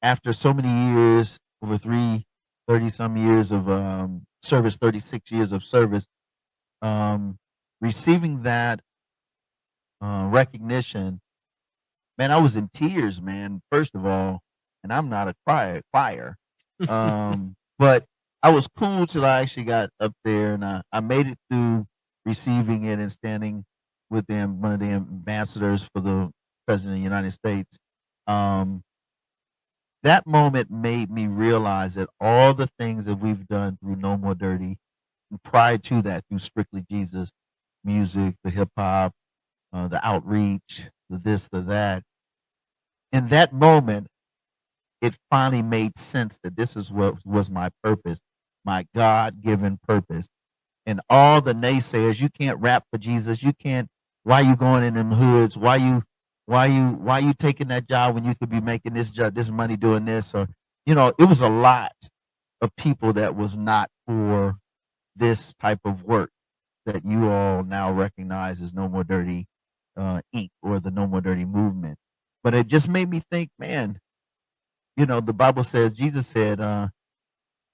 After so many years, over 30 some years of service, 36 years of service, receiving that recognition, man, I was in tears, man. First of all, and I'm not a crier, but I was cool till I actually got up there, and I made it through receiving it and standing with them, one of the ambassadors for the president of the United States. Um, that moment made me realize that all the things that we've done through No More Dirty, and prior to that, through Strictly Jesus music, the hip hop, the outreach, the this, the that. In that moment, it finally made sense that this is what was my purpose, my God given purpose. And all the naysayers, you can't rap for Jesus, you can't, why you going in them hoods, why you taking that job when you could be making this job, this money doing this, or it was a lot of people that was not for this type of work that you all now recognize as No More Dirty Inc. or the No More Dirty movement. But it just made me think, man, the Bible says, Jesus said,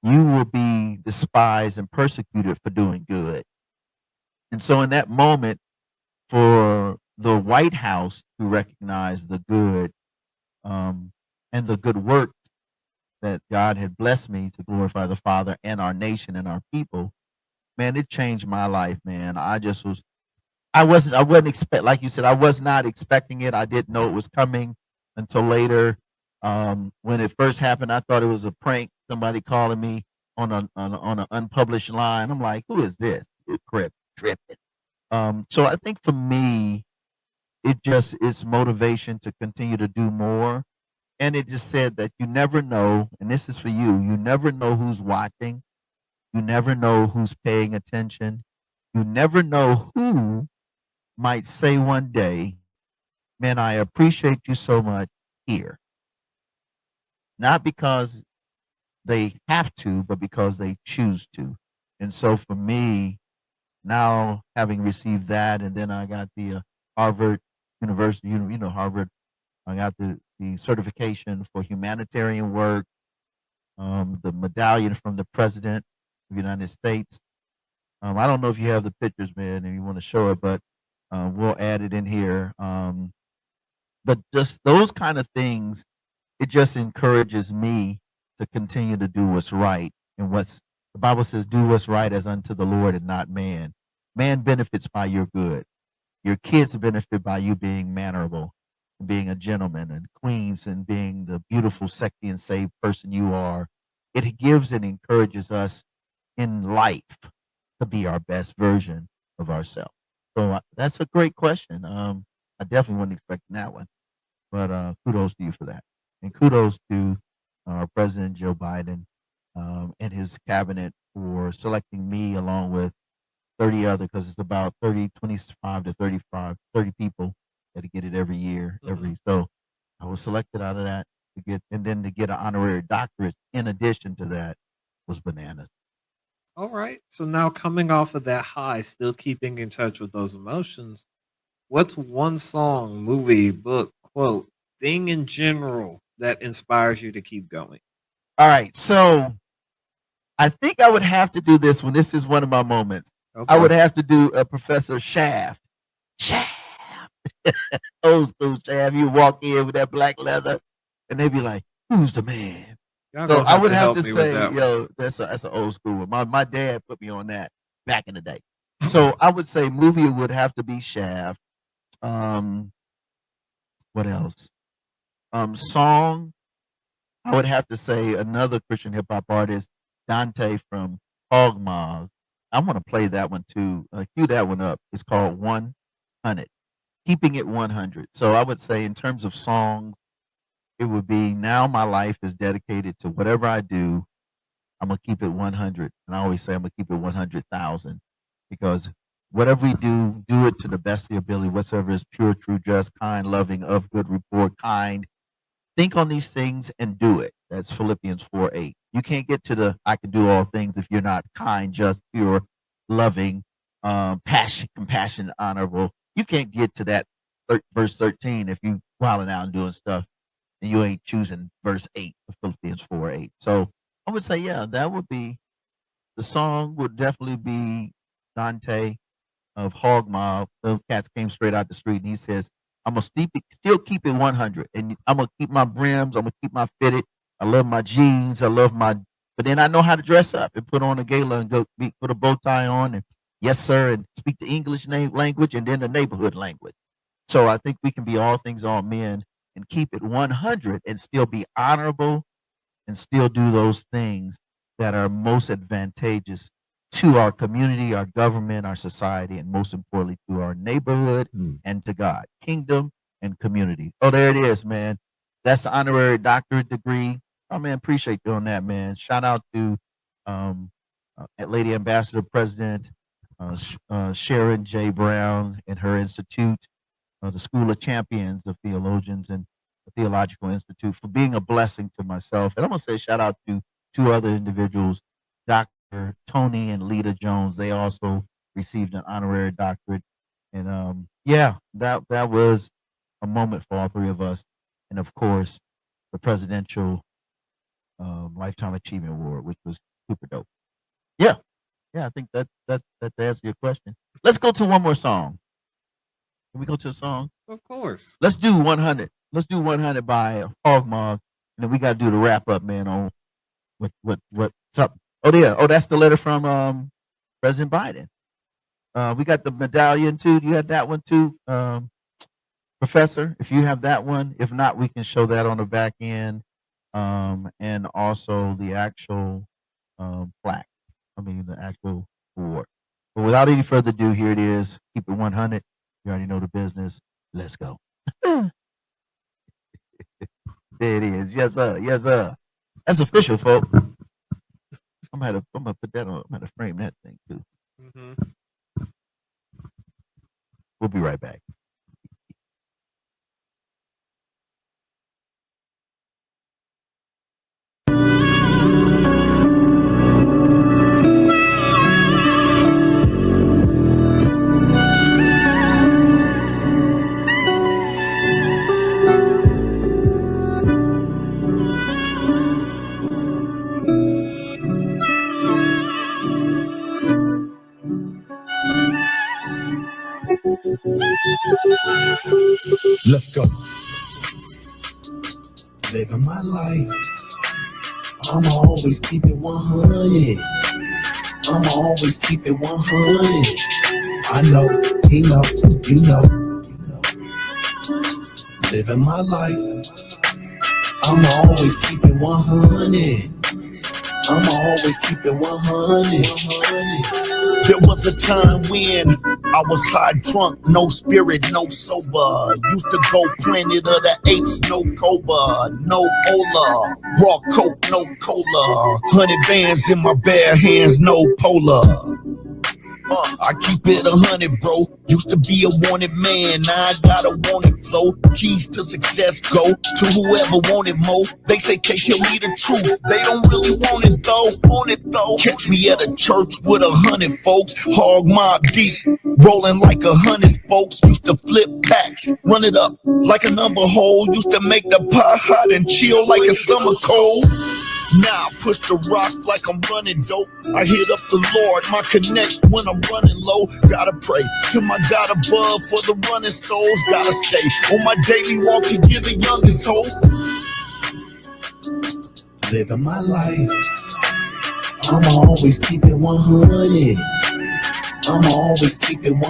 you will be despised and persecuted for doing good. And so in that moment, for the White House to recognize the good and the good work that God had blessed me to glorify the Father and our nation and our people, man, it changed my life, man. I wasn't expect, like you said, I was not expecting it. I didn't know it was coming until later. When it first happened, I thought it was a prank, somebody calling me on an unpublished line. I'm like, who is this? You're tripping. So I think for me, it just is motivation to continue to do more. And it just said that you never know, and this is for you, you never know who's watching. You never know who's paying attention. You never know who might say one day, man, I appreciate you so much here. Not because they have to, but because they choose to. And so for me, now having received that, and then I got the Harvard University, Harvard, I got the certification for humanitarian work, the medallion from the President of the United States. I don't know if you have the pictures, man, and you want to show it, but we'll add it in here. But just those kind of things, it just encourages me to continue to do what's right and what's the Bible says, do what's right as unto the Lord and not man. Man benefits by your good. Your kids benefit by you being mannerable, being a gentleman, and queens, and being the beautiful, sexy, and saved person you are. It gives and encourages us in life to be our best version of ourselves. So that's a great question. I definitely wasn't expecting that one, but kudos to you for that, and kudos to our President Joe Biden and his cabinet for selecting me along with 30 other, because it's about 25 to 30 people that get it every year. So I was selected out of that and then to get an honorary doctorate in addition to that was bananas. All right. So now coming off of that high, still keeping in touch with those emotions, what's one song, movie, book, quote, thing in general that inspires you to keep going? All right. So I think I would have to do this one. This is one of my moments. I would have to do a Professor Shaft. Shaft. Old school Shaft. You walk in with that black leather and they'd be like, who's the man? So I would have to say, yo, that's an old school one. My dad put me on that back in the day. So I would say movie would have to be Shaft. What else? Song, I would have to say another Christian hip hop artist, Dante from Hog Mob. I want to play that one too. Cue that one up. It's called 100. Keeping it 100. So I would say in terms of songs, it would be now my life is dedicated to whatever I do. I'm gonna keep it 100, and I always say I'm gonna keep it 100,000, because whatever we do it to the best of your ability. Whatsoever is pure, true, just, kind, loving, of good report, kind. Think on these things and do it. That's Philippians 4:8. You can't get to the I can do all things if you're not kind, just, pure, loving, compassionate, honorable. You can't get to that verse 13 if you wilding out and doing stuff and you ain't choosing verse 8 of Philippians 4:8. So I would say, yeah, that would be the song. Would definitely be Dante of Hog Mob. Those cats came straight out the street, and he says, "I'm gonna still keep it 100, and I'm gonna keep my brims. I'm gonna keep my fitted. I love my jeans. I love my, but then I know how to dress up and put on a gala and put a bow tie on and yes, sir, and speak the English language and then the neighborhood language. So I think we can be all things, all men, and keep it 100 and still be honorable and still do those things that are most advantageous to our community, our government, our society, and most importantly to our neighborhood and to God, kingdom and community. Oh, there it is, man. That's the honorary doctorate degree. Oh man, appreciate you on that, man. Shout out to um, Lady Ambassador President Sharon J. Brown and her institute, the School of Champions of Theologians and the Theological Institute, for being a blessing to myself. And I'm going to say shout out to two other individuals, Dr. Tony and Lita Jones. They also received an honorary doctorate. And yeah, that was a moment for all three of us. And of course, the Presidential Lifetime Achievement Award, which was super dope. Yeah, I think that answers your question. Let's go to one more song. Can we go to a song? Of course. Let's do 100. Let's do 100 by Hog Mog, and then we got to do the wrap up, man. On what's up? Oh yeah. Oh, that's the letter from President Biden. We got the medallion too. You had that one too, Professor. If you have that one, if not, we can show that on the back end, and also the actual plaque. I mean, the actual award. But without any further ado, here it is. Keep it 100. You already know the business. Let's go. There it is. Yes, sir. Yes, sir. That's official, folks. I'm gonna put that on. I'm gonna frame that thing too. We'll be right back. Let's go. Living my life. I'ma always keep it 100. I'ma always keep it 100. I know, he know, you know. Living my life. I'ma always keep it 100. I'ma always keep it 100. There was a time when I was high drunk, no spirit, no sober. Used to go Planet of the Apes, no Cobra, no Ola. Raw coke, no cola. 100 bands in my bare hands, no polar. I keep it 100, bro. Used to be a wanted man, now I got a wanted flow. Keys to success go to whoever wanted more. They say can't tell me the truth, they don't really want it though. Catch me at a church with 100 folks, hog mob deep, rolling like 100 folks. Used to flip packs, run it up like a number hole. Used to make the pot hot and chill like a summer cold. Now I push the rock like I'm running dope. I hit up the Lord, my connect when I'm running low. Gotta pray to my God above for the running souls. Gotta stay on my daily walk to give the youngest hope. Living my life. I'ma always keep it 100. I'ma always keep it 100.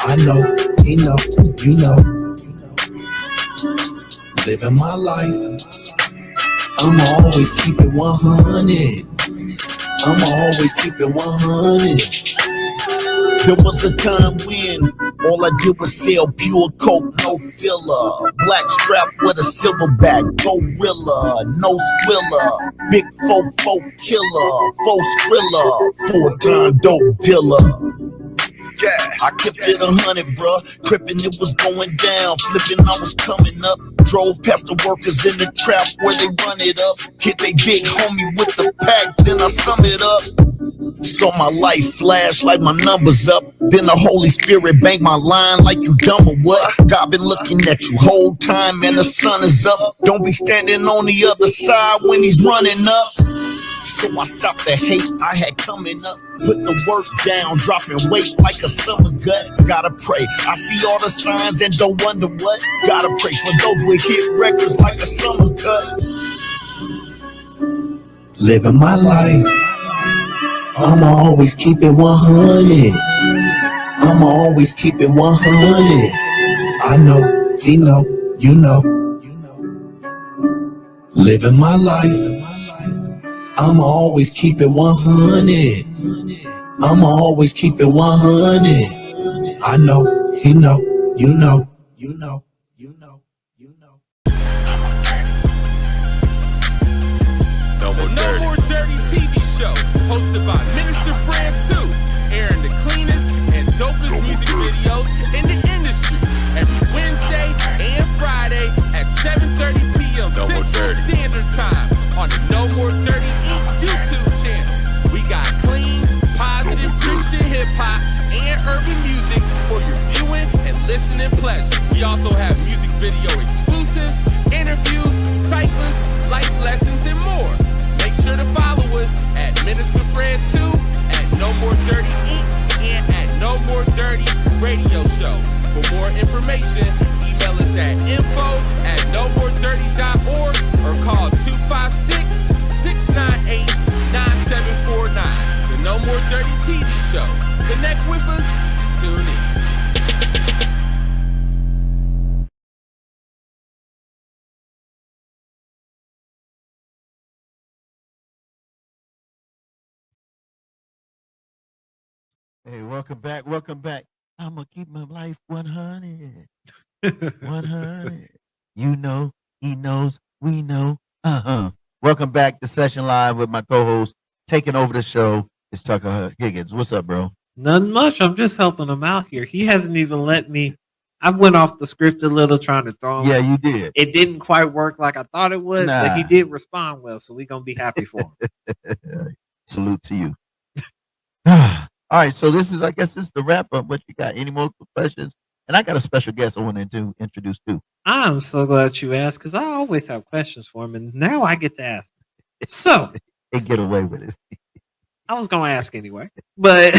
I know, he know, you know. Living my life. I'ma always keep it 100. I'ma always keep it 100. There was a time when all I did was sell pure coke, no filler. Black strap with a silverback, gorilla, no squiller. Big fofo killer, faux skrilla, 4-time dope dealer. Yeah, I kept it 100, bruh. Crippin', it was going down. Flipping, I was coming up. Drove past the workers in the trap where they run it up. Hit they big homie with the pack, then I sum it up. Saw my life flash like my numbers up. Then the Holy Spirit banged my line like you dumb or what? God been looking at you whole time and the sun is up. Don't be standing on the other side when he's running up. So I stopped the hate I had coming up. Put the work down, dropping weight like a summer gut. Gotta pray, I see all the signs and don't wonder what. Gotta pray for those with hit records like a summer cut. Living my life. I'ma always keep it 100. I'ma always keep it 100. I know, he know, you know. Living my life. I'ma always keep it 100. I'ma always keep it 100. I know, he know, you know, you know, you know, you know. The No More Dirty TV show, hosted by Minister Fred 2, airing the cleanest and dopest music videos in the industry every Wednesday and Friday at 7:30 p.m. Central Standard Time on the No More Dirty Inc. YouTube channel. We got clean, positive Christian hip hop and urban music for your viewing and listening pleasure. We also have music video exclusives, interviews, cyclists, life lessons, and more. Make sure to follow us at Minister Fred 2, at No More Dirty Inc., and at No More Dirty Radio Show. For more information, email us at info@nomoredirty.org or call 256-698-9749. The No More Dirty TV Show. Connect with us, tune in. Hey, welcome back. Welcome back. I'm going to keep my life 100. 100. You know, he knows, we know. Welcome back to Session Live with my co-host. Taking over the show is Tucker Higgins. What's up, bro? Nothing much. I'm just helping him out here. He hasn't even let me. I went off the script a little trying to throw him. Yeah, you did. It didn't quite work like I thought it would, but he Nah. did respond well, so we're going to be happy for him. Salute to you. All right, so this is the wrap up. What you got? Any more questions? And I got a special guest I wanted to introduce too. I'm so glad you asked because I always have questions for him, and now I get to ask. So, And get away with it. I was going to ask anyway, but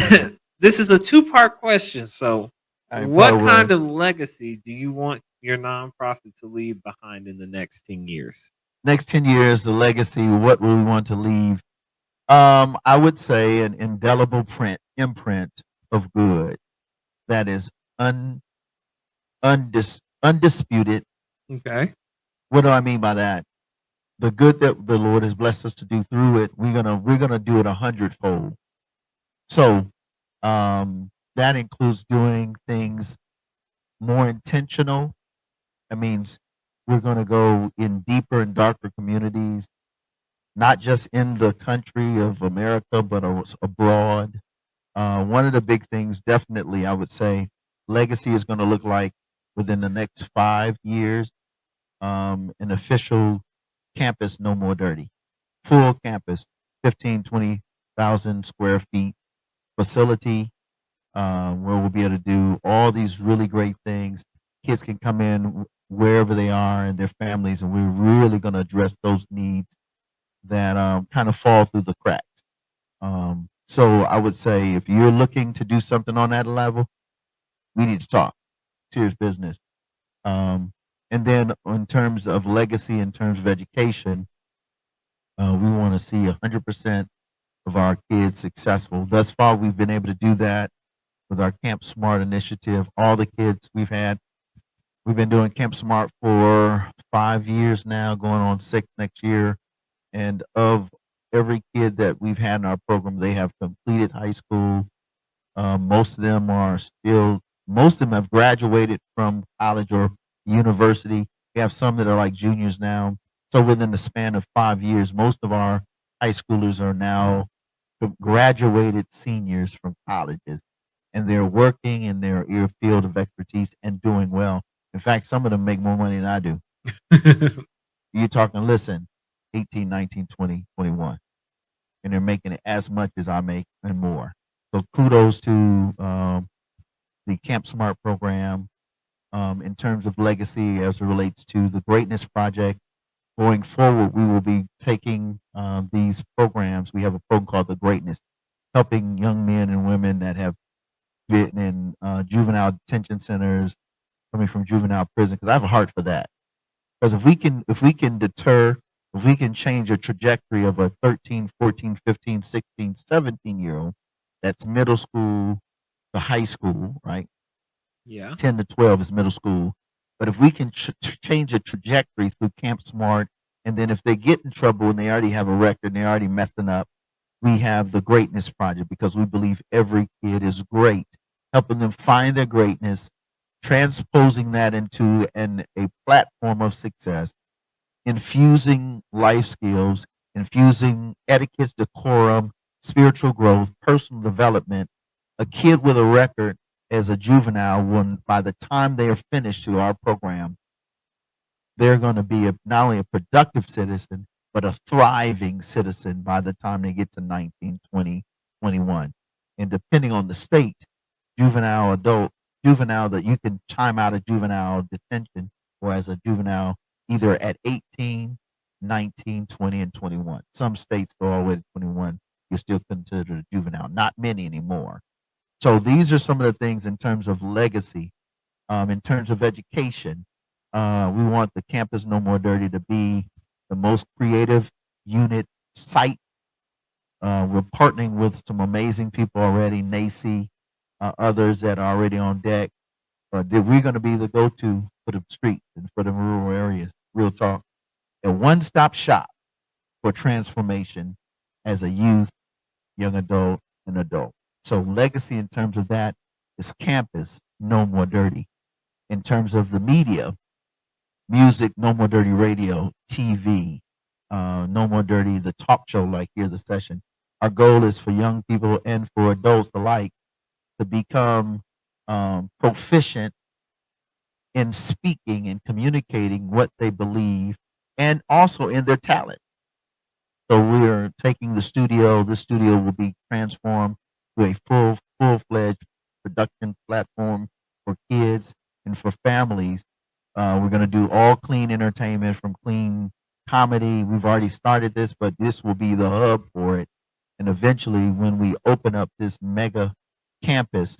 this is a two-part question. So, I what probably kind will. of legacy do you want your nonprofit to leave behind in the next 10 years? Next 10 years, the legacy, what will we want to leave? I would say an indelible imprint of good that is undisputed. Okay. What do I mean by that? The good that the Lord has blessed us to do through it, we're gonna do it 100-fold. So that includes doing things more intentional. That means we're gonna go in deeper and darker communities, not just in the country of America, but abroad. One of the big things, definitely, I would say, legacy is going to look like within the next 5 years, an official campus, No More Dirty, full campus, 15, 20,000 square feet facility, where we'll be able to do all these really great things. Kids can come in wherever they are and their families, and we're really going to address those needs that kind of fall through the cracks. So I would say if you're looking to do something on that level, we need to talk. Serious business. And then in terms of legacy, in terms of education, we want to see 100% of our kids successful. Thus far, we've been able to do that with our Camp Smart initiative. All the kids we've been doing Camp Smart for 5 years now, going on 6 next year. And of every kid that we've had in our program, they have completed high school. Most of them have graduated from college or university. We have some that are like juniors now. So within the span of 5 years, most of our high schoolers are now graduated seniors from colleges, and they're working in their field of expertise and doing well. In fact, some of them make more money than I do. You're talking, listen, 18, 19, 20, 21. And they're making it as much as I make and more. So kudos to the Camp Smart program in terms of legacy as it relates to the Greatness Project. Going forward, we will be taking these programs. We have a program called the Greatness, helping young men and women that have been in juvenile detention centers, coming from juvenile prison, because I have a heart for that. Because if we can deter If we can change a trajectory of a 13, 14, 15, 16, 17-year-old, that's middle school to high school, right? Yeah. 10 to 12 is middle school. But if we can change a trajectory through Camp Smart, and then if they get in trouble and they already have a record and they're already messing up, we have the Greatness Project because we believe every kid is great, helping them find their greatness, transposing that into a platform of success, infusing life skills, infusing etiquette, decorum, spiritual growth, personal development. A kid with a record as a juvenile, when by the time they are finished to our program, they're going to be not only a productive citizen, but a thriving citizen by the time they get to 19, 20, 21. And depending on the state, juvenile, adult, juvenile, that you can chime out of juvenile detention or as a juvenile either at 18, 19, 20, and 21. Some states go all the way to 21. You're still considered a juvenile. Not many anymore. So these are some of the things in terms of legacy, in terms of education. We want the Campus No More Dirty to be the most creative unit site. We're partnering with some amazing people already, NACI, others that are already on deck. But we're going to be the go-to for the streets and for the rural areas. Real talk. A one-stop shop for transformation as a youth, young adult, and adult. So legacy in terms of that is Campus No More Dirty. In terms of the media, music, No More Dirty Radio, TV, No More Dirty, the talk show like here, the session. Our goal is for young people and for adults alike to become proficient in speaking and communicating what they believe and also in their talent. So we're taking the studio. This studio will be transformed to a full-fledged production platform for kids and for families. We're going to do all clean entertainment from clean comedy. We've already started this, but this will be the hub for it. And eventually, when we open up this mega campus,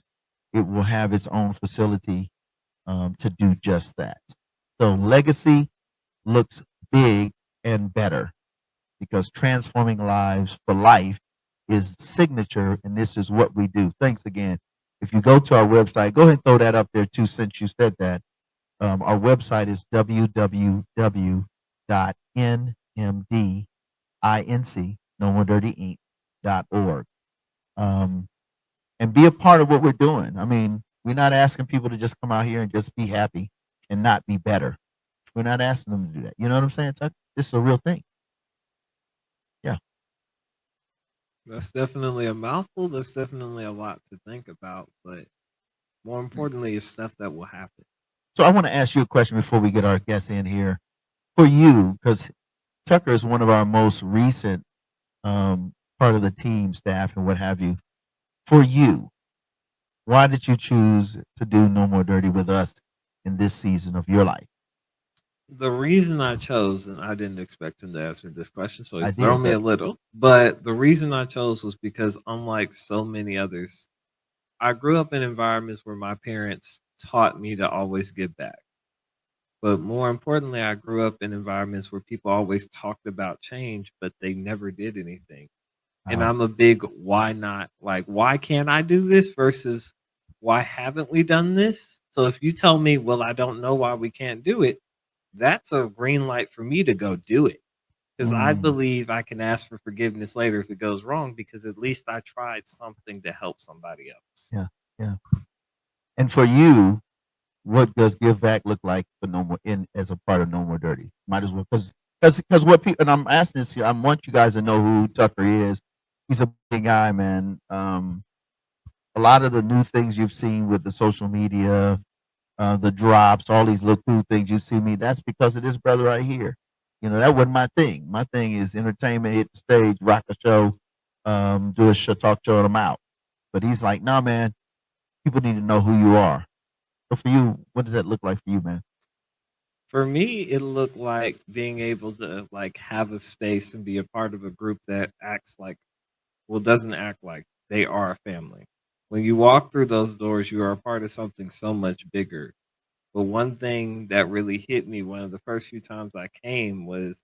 it will have its own facility to do just that. So legacy looks big and better because transforming lives for life is signature, and this is what we do. Thanks again. If you go to our website, go ahead and throw that up there too, since you said that. Our website is www.nmdinc, no more dirty ink.org. And be a part of what we're doing. I mean, we're not asking people to just come out here and just be happy and not be better. We're not asking them to do that. You know what I'm saying, Chuck? This is a real thing. Yeah. That's definitely a mouthful. That's definitely a lot to think about. But more importantly, it's stuff that will happen. So I want to ask you a question before we get our guests in here. For you, because Tucker is one of our most recent part of the team, staff, and what have you. For you, why did you choose to do No More Dirty with us in this season of your life? The reason I chose, and I didn't expect him to ask me this question, so I he's did, thrown me but a little. But the reason I chose was because, unlike so many others, I grew up in environments where my parents taught me to always give back. But more importantly, I grew up in environments where people always talked about change, but they never did anything. And uh, I'm a big why not? Like, why can't I do this versus why haven't we done this? So if you tell me, well, I don't know why we can't do it, that's a green light for me to go do it. Because I mm, believe I can ask for forgiveness later if it goes wrong, because at least I tried something to help somebody else. yeah, yeah. And for you, what does give back look like for No More in as a part of No More Dirty? Might as well, because what people, and I'm asking this here, I want you guys to know who Tucker is. He's a big guy, man. A lot of the new things you've seen with the social media, the drops, all these little cool things you see me. That's because of this brother right here. You know, that wasn't my thing. My thing is entertainment, hit the stage, rock a show, do a show, talk show, and I'm out. But he's like, nah, man, people need to know who you are. So for you, what does that look like for you, man? For me, it looked like being able to like have a space and be a part of a group that acts like, well, doesn't act like they are a family. When you walk through those doors, you are a part of something so much bigger. But one thing that really hit me one of the first few times I came was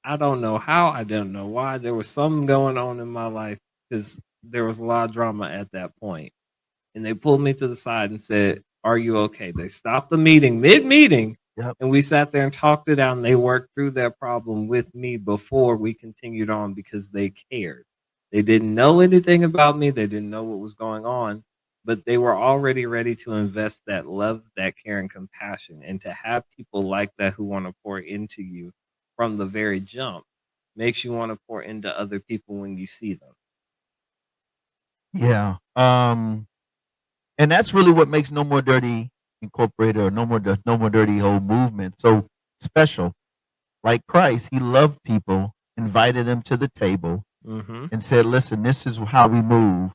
I don't know how, I don't know why. There was something going on in my life because there was a lot of drama at that point. And they pulled me to the side and said, "Are you okay?" They stopped the meeting mid meeting, Yep. and we sat there and talked it out. And they worked through that problem with me before we continued on because they cared. They didn't know anything about me, they didn't know what was going on, but they were already ready to invest that love, that care, and compassion. And to have people like that who want to pour into you from the very jump makes you want to pour into other people when you see them. Yeah. And that's really what makes No More Dirty Incorporated or No More Dirty whole movement so special. Like Christ, he loved people, invited them to the table, Mm-hmm. and said, "Listen, this is how we move.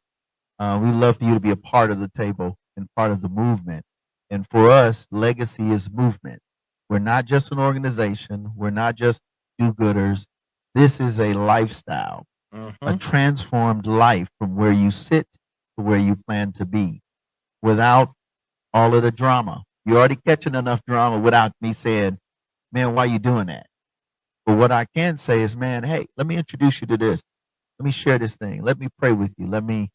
We love for you to be a part of the table and part of the movement." And for us, legacy is movement. We're not just an organization. We're not just do-gooders. This is a lifestyle, a Mm-hmm. transformed life from where you sit to where you plan to be, without all of the drama. You're already catching enough drama without me saying, "Man, why you doing that?" But what I can say is, "Man, hey, let me introduce you to this. Let me share this thing. Let me pray with you. Let me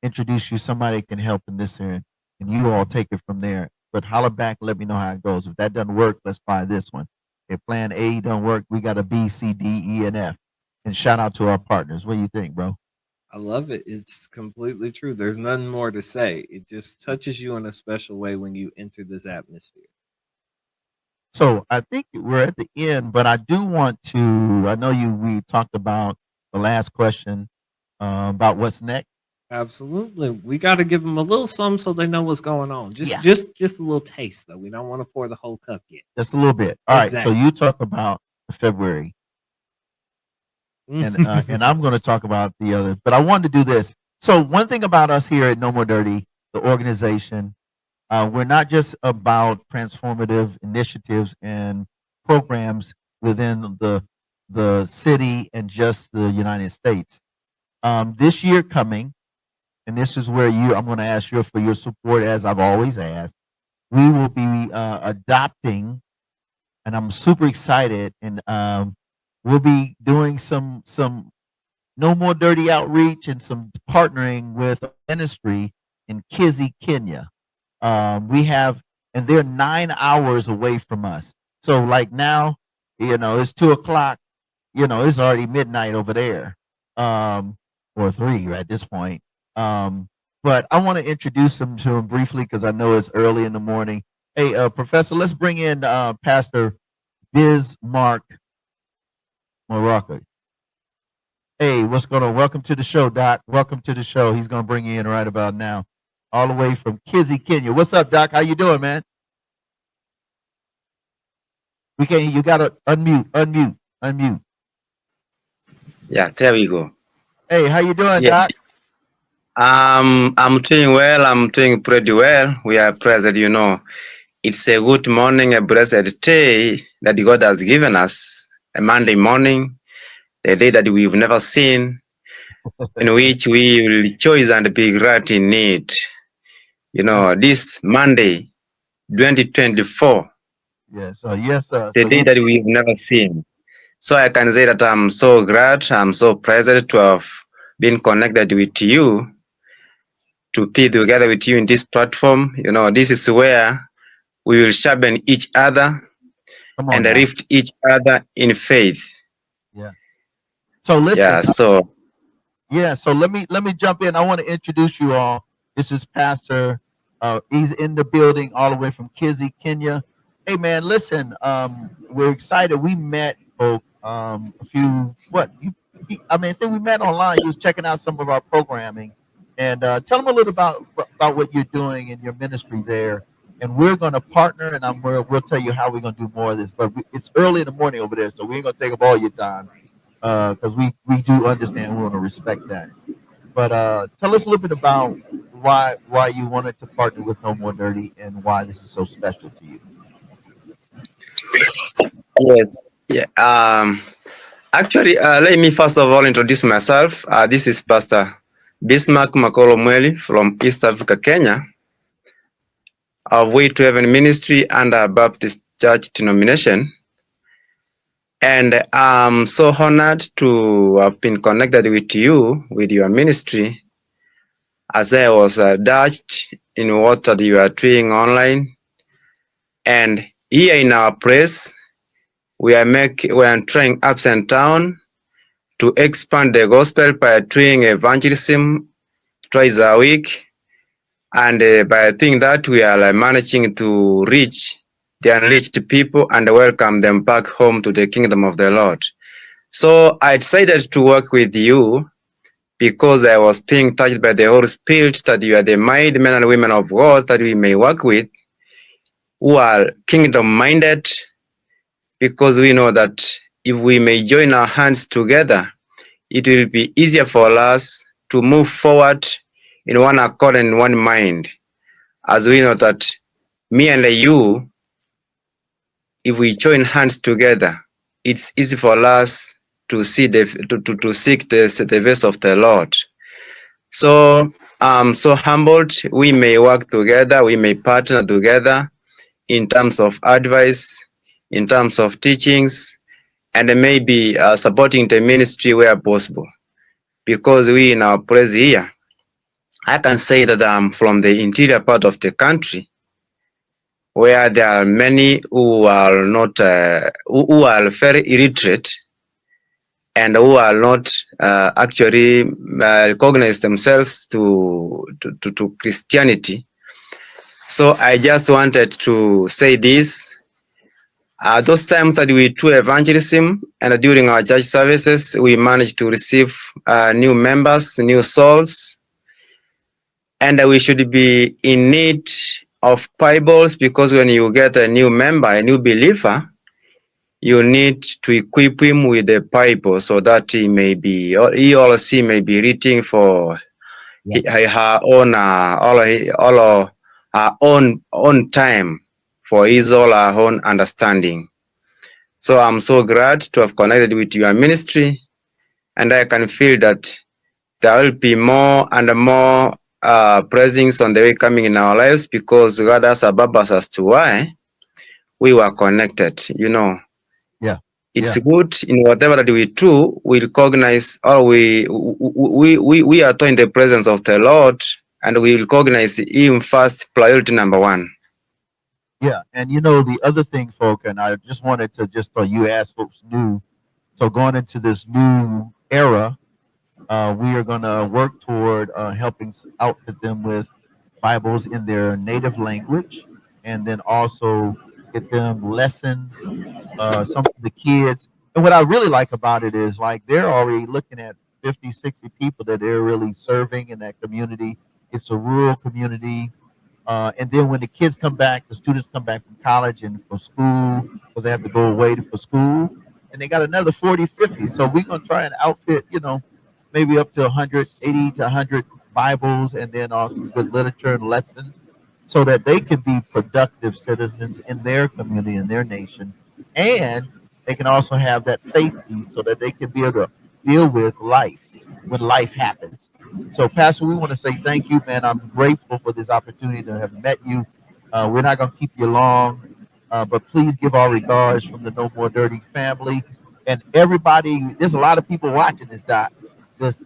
introduce you somebody that can help in this area, and you all take it from there. But holler back, let me know how it goes. If that doesn't work, let's try this one. If plan A don't work, we got a B, C, D, E, and F." And shout out to our partners. What do you think, bro? I love it. It's completely true. There's nothing more to say. It just touches you in a special way when you enter this atmosphere. So I think we're at the end, but I do want to. I know we talked about the last question about what's next. Absolutely. We got to give them a little something so they know what's going on. Just Yeah. just a little taste though. We don't want to pour the whole cup yet. Just a little bit. All right. So Exactly. you talk about February, and I'm going to talk about the other. But I wanted to do this. So one thing about us here at No More Dirty, the organization, we're not just about transformative initiatives and programs within the city and just the United States. This year coming, and this is where I'm going to ask you for your support, as I've always asked. We will be adopting, and I'm super excited, and we'll be doing some No More Dirty outreach and some partnering with a ministry in Kizzy, Kenya. We have, and they're 9 hours away from us. So like now, it's 2 o'clock. It's already midnight over there, or 3 at this point. But I want to introduce him to him briefly because I know it's early in the morning. Hey, Professor, let's bring in Pastor Bismarck Morocco. Hey, what's going on? Welcome to the show, Doc. Welcome to the show. He's going to bring you in right about now, all the way from Kizzy, Kenya. What's up, Doc? How you doing, man? We can. You got to unmute. Yeah, there we go. Hey, how you doing, Yeah. Doc? I'm doing well. I'm doing pretty well. We are present, It's a good morning, a blessed day that God has given us, a Monday morning, a day that we've never seen, in which we will rejoice and be glad in it. This Monday, 2024, Yes, sir. the day that we've never seen. So I can say that I'm so glad, I'm so pleased to have been connected with you, to be together with you in this platform. This is where we will sharpen each other and now. lift each other in faith. Yeah. So listen. Yeah, so let me jump in. I want to introduce you all. This is Pastor. He's in the building all the way from Kizzy, Kenya. Hey man, listen. We're excited. We met a few. I think we met online. You was checking out some of our programming, and tell them a little about what you're doing in your ministry there. And we're going to partner, and we'll tell you how we're going to do more of this. But it's early in the morning over there, so we ain't going to take up all your time because we do understand. We want to respect that. But tell us a little bit about why you wanted to partner with No More Dirty and why this is so special to you. yes, yeah. Actually, let me first of all introduce myself. This is Pastor Bismarck Makolo Mweli from East Africa, Kenya, of Way to Heaven Ministry under Baptist Church denomination. And I'm so honored to have been connected with you, with your ministry, as I was touched in what that you are doing online. And here in our place, we are trying ups and down to expand the gospel by doing evangelism twice a week. And by doing that, we are managing to reach the unreached people and welcome them back home to the kingdom of the Lord. So I decided to work with you because I was being touched by the Holy Spirit that you are the mighty men and women of God that we may work with who are kingdom minded, because we know that if we may join our hands together, it will be easier for us to move forward in one accord and one mind. As we know that me and you, if we join hands together, it's easy for us to see to seek the face of the Lord. So I'm so humbled. We may work together, we may partner together in terms of advice, in terms of teachings, and maybe supporting the ministry where possible. Because we in our place here, I can say that I'm from the interior part of the country, where there are many who are not who are very illiterate and who are not actually recognize themselves to Christianity. So I just wanted to say this. Those times that we do evangelism and during our church services, we managed to receive new members, new souls, and we should be in need of Bibles, because when you get a new member, a new believer, you need to equip him with the Bible so that he or she may be reading for her own all her own time, for his or her own understanding. So I'm so glad to have connected with your ministry, and I can feel that there will be more and more blessings on the way coming in our lives, because God has above us as to why we were connected. Yeah. It's Yeah. good in whatever that we do, we recognize, or we are in the presence of the Lord, and we recognize Him first, priority number one. Yeah. And you know, the other thing, folk, and I just wanted to just you ask folks new. So going into this new era, we are going to work toward helping outfit them with Bibles in their native language, and then also get them lessons. Some of the kids, and what I really like about it is like they're already looking at 50, 60 people that they're really serving in that community. It's a rural community. And then when the kids come back, the students come back from college and for school, because they have to go away for school, and they got another 40, 50. So we're going to try and outfit, maybe up to 180 to 100 Bibles, and then also good literature and lessons, so that they can be productive citizens in their community, in their nation. And they can also have that safety so that they can be able to deal with life when life happens. So, Pastor, we want to say thank you, man. I'm grateful for this opportunity to have met you. We're not going to keep you long, but please give our regards from the No More Dirty family and everybody. There's a lot of people watching this, Doc.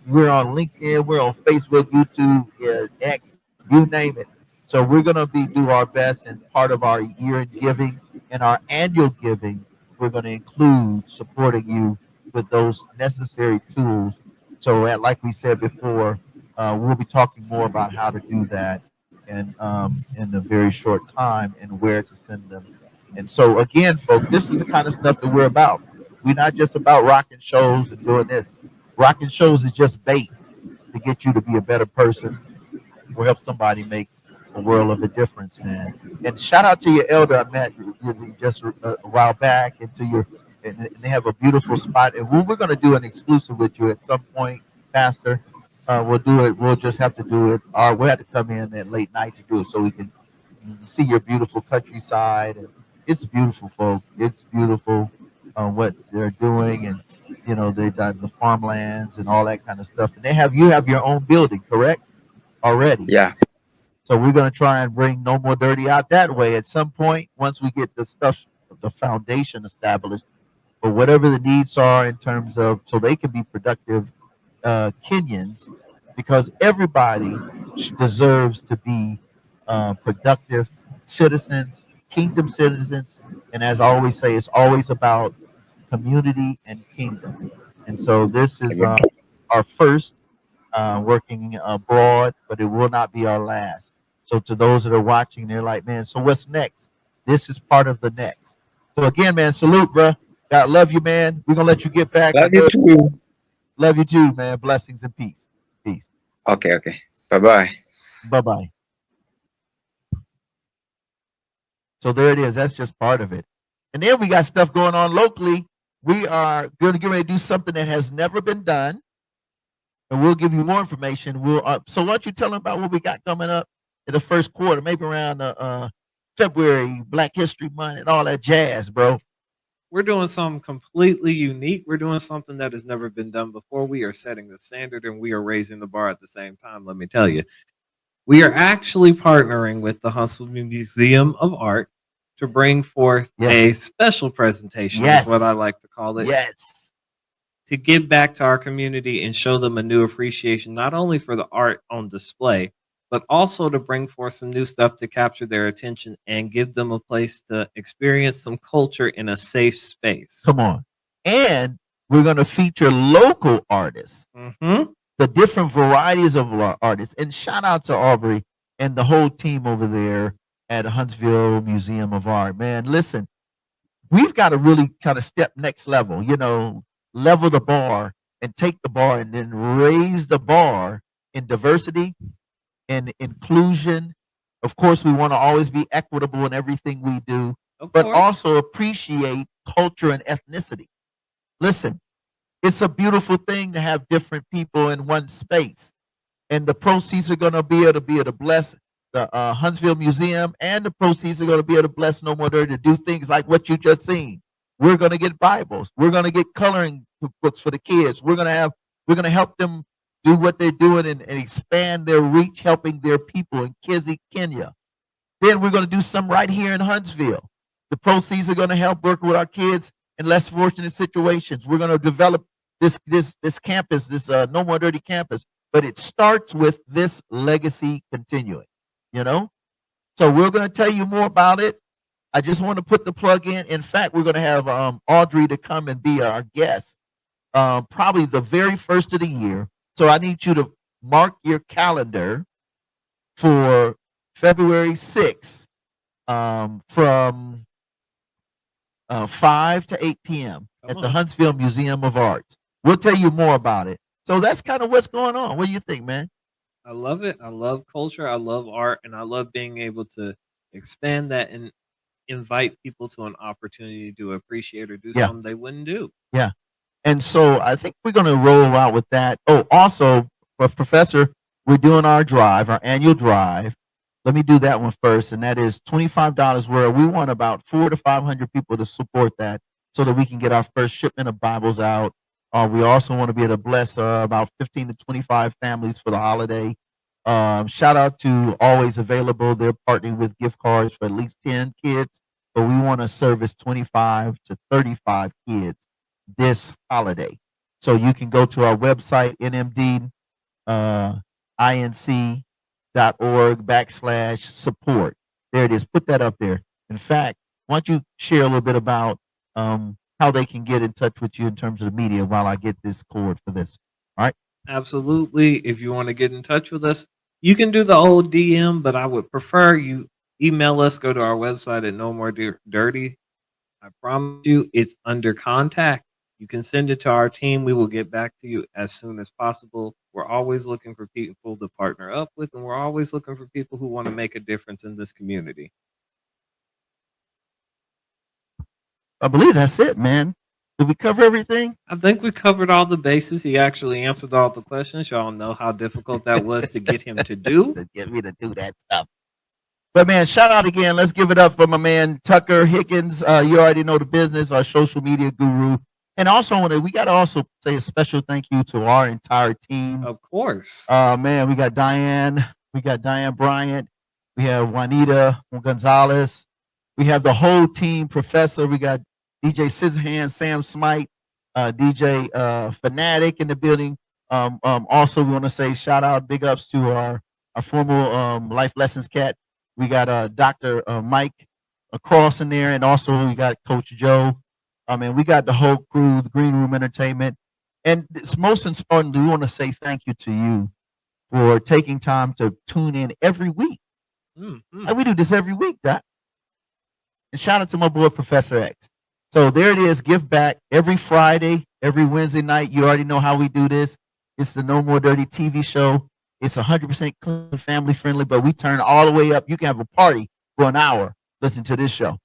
We're on LinkedIn, we're on Facebook, YouTube, X, you name it. So we're going to do our best, and part of our year-end giving and our annual giving, we're going to include supporting you with those necessary tools. So, like we said before, we'll be talking more about how to do that, and in a very short time, and where to send them. And so, again, folks, this is the kind of stuff that we're about. We're not just about rocking shows and doing this. Rocking shows is just bait to get you to be a better person or help somebody make a world of a difference, man. And shout out to your elder I met just a while back, and to your, and they have a beautiful spot. And we're going to do an exclusive with you at some point, Pastor. We'll do it. We'll just have to do it. Or we'll have to come in at late night to do it, so we can see your beautiful countryside. And it's beautiful, folks. It's beautiful what they're doing, and they got the farmlands and all that kind of stuff. And you have your own building, correct? Already. Yeah. So we're gonna try and bring No More Dirty out that way at some point once we get the stuff, the foundation established. but whatever the needs are in terms of so they can be productive Kenyans, because everybody deserves to be productive citizens, kingdom citizens, and as I always say, it's always about community and kingdom. And so this is our first working abroad, but it will not be our last. So to those that are watching, they're like, man, so what's next? This is part of the next. So again, man, salute, bro. God love you, man. We're gonna let you get back. I Love you know. too. Love you too, man. Blessings and peace. Peace. Okay, okay. Bye bye. Bye bye. So there it is. That's just part of it. And then we got stuff going on locally. We are going to get ready to do something that has never been done, and we'll give you more information. So why don't you tell them about what we got coming up in the first quarter, maybe around February, Black History Month, and all that jazz, bro. We're doing something completely unique. We're doing something that has never been done before. We are setting the standard and we are raising the bar at the same time. Let me tell you, we are actually partnering with the Huntsville Museum of Art to bring forth a special presentation, is what I like to call it. Yes. To give back to our community and show them a new appreciation, not only for the art on display, but also to bring forth some new stuff to capture their attention and give them a place to experience some culture in a safe space. Come on. And we're going to feature local artists, the different varieties of artists. And shout out to Aubrey and the whole team over there at Huntsville Museum of Art. Man, listen, we've got to really kind of step next level, level the bar and take the bar and then raise the bar in diversity and inclusion. Of course, we want to always be equitable in everything we do, but also appreciate culture and ethnicity. Listen, it's a beautiful thing to have different people in one space, and the proceeds are going to be able to bless the Huntsville Museum, and the proceeds are going to be able to bless No More Dirty to do things like what you just seen. We're going to get Bibles. We're going to get coloring books for the kids. We're going to help them do what they're doing and expand their reach, helping their people in Kizzy, Kenya. Then we're going to do some right here in Huntsville. The proceeds are going to help work with our kids in less fortunate situations. We're going to develop this campus, this No More Dirty campus, but it starts with this legacy continuing, So we're going to tell you more about it. I just want to put the plug in. In fact, we're going to have Audrey to come and be our guest, probably the very first of the year. So I need you to mark your calendar for February 6th from 5 to 8 p.m. at the Huntsville Museum of Arts. We'll tell you more about it. So that's kind of what's going on. What do you think, man? I love it. I love culture. I love art. And I love being able to expand that and invite people to an opportunity to appreciate or do something they wouldn't do. Yeah. And so I think we're going to roll out with that. Oh, also, Professor, we're doing our drive, our annual drive. Let me do that one first, and that is $25. Where we want about 400 to 500 people to support that, so that we can get our first shipment of Bibles out. We also want to be able to bless about 15 to 25 families for the holiday. Shout out to Always Available. They're partnering with gift cards for at least 10 kids, but we want to service 25 to 35 kids this holiday. So you can go to our website, nmdinc.org/support. There it is. Put that up there. In fact, why don't you share a little bit about how they can get in touch with you in terms of the media while I get this cord for this. All right. Absolutely. If you want to get in touch with us, you can do the old DM, but I would prefer you email us, go to our website at No More Dirty. I promise you it's under contact. You can send it to our team. We will get back to you as soon as possible. We're always looking for people to partner up with, and we're always looking for people who want to make a difference in this community. I believe that's it, man. Did we cover everything? I think we covered all the bases. He actually answered all the questions. Y'all know how difficult that was to get him to do. To get me to do that stuff. But man, shout out again. Let's give it up for my man Tucker Higgins. You already know the business, our social media guru. And also, we got to also say a special thank you to our entire team. Of course. Man, we got Diane Bryant. We have Juanita Gonzalez. We have the whole team, Professor. We got DJ Scissorhands, Sam Smite, DJ Fanatic in the building. Also, we want to say shout out, big ups to our former Life Lessons cat. We got Dr. Mike Cross in there, and also we got Coach Joe. And we got the whole crew, the Green Room Entertainment. And it's most important, we want to say thank you to you for taking time to tune in every week. Mm-hmm. And we do this every week, Doc. And shout out to my boy, Professor X. So there it is, Give Back every Friday, every Wednesday night. You already know how we do this. It's the No More Dirty TV show. It's 100% clean, family friendly, but we turn all the way up. You can have a party for an hour listening to this show.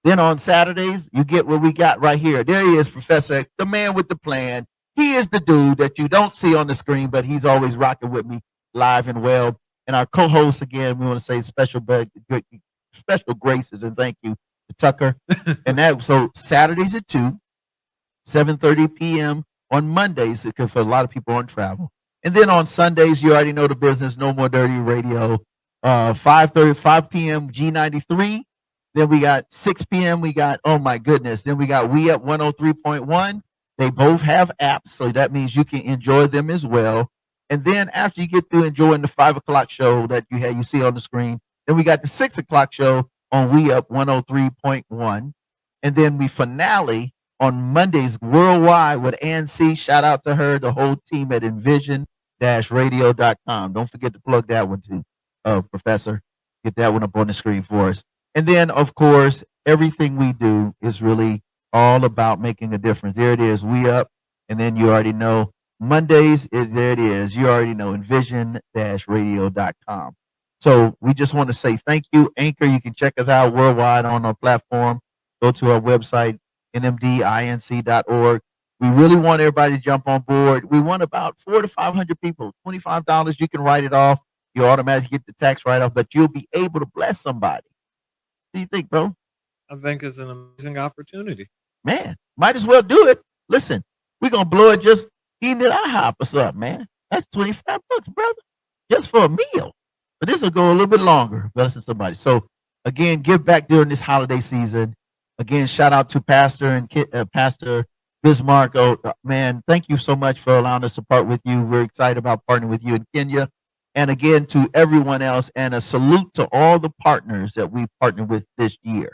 Then on Saturdays, you get what we got right here. There he is, Professor X, the man with the plan. He is the dude that you don't see on the screen, but he's always rocking with me live and well. And our co-host, again, we want to say special graces and thank you to Tucker. And that, so Saturdays at 2, 7:30 p.m. on Mondays, because for a lot of people on travel. And then on Sundays, you already know the business, No More Dirty Radio, 5 p.m. G93. Then we got 6 p.m. We got, oh my goodness. Then we got We Up 103.1. They both have apps, so that means you can enjoy them as well. And then after you get through enjoying the 5 o'clock show that you see on the screen, then we got the 6 o'clock show on We Up 103.1. And then we finale on Mondays worldwide with Ann C. Shout out to her, the whole team at envision-radio.com. Don't forget to plug that one too, Professor. Get that one up on the screen for us. And then, of course, everything we do is really all about making a difference. There it is, We Up. And then you already know Mondays, there it is. You already know, envision-radio.com. So we just want to say thank you, Anchor. You can check us out worldwide on our platform. Go to our website, nmdinc.org. We really want everybody to jump on board. We want about 400 to 500 people. $25, you can write it off. You automatically get the tax write-off, but you'll be able to bless somebody. What do you think, bro? I think it's an amazing opportunity. Man, might as well do it. Listen, we're going to blow it just eating at IHOP or something, man. That's $25, brother, just for a meal. But this will go a little bit longer, blessing somebody. So, again, give back during this holiday season. Again, shout out to Pastor and Pastor Bismarck. Oh, man, thank you so much for allowing us to part with you. We're excited about partnering with you in Kenya. And again, to everyone else, and a salute to all the partners that we partnered with this year.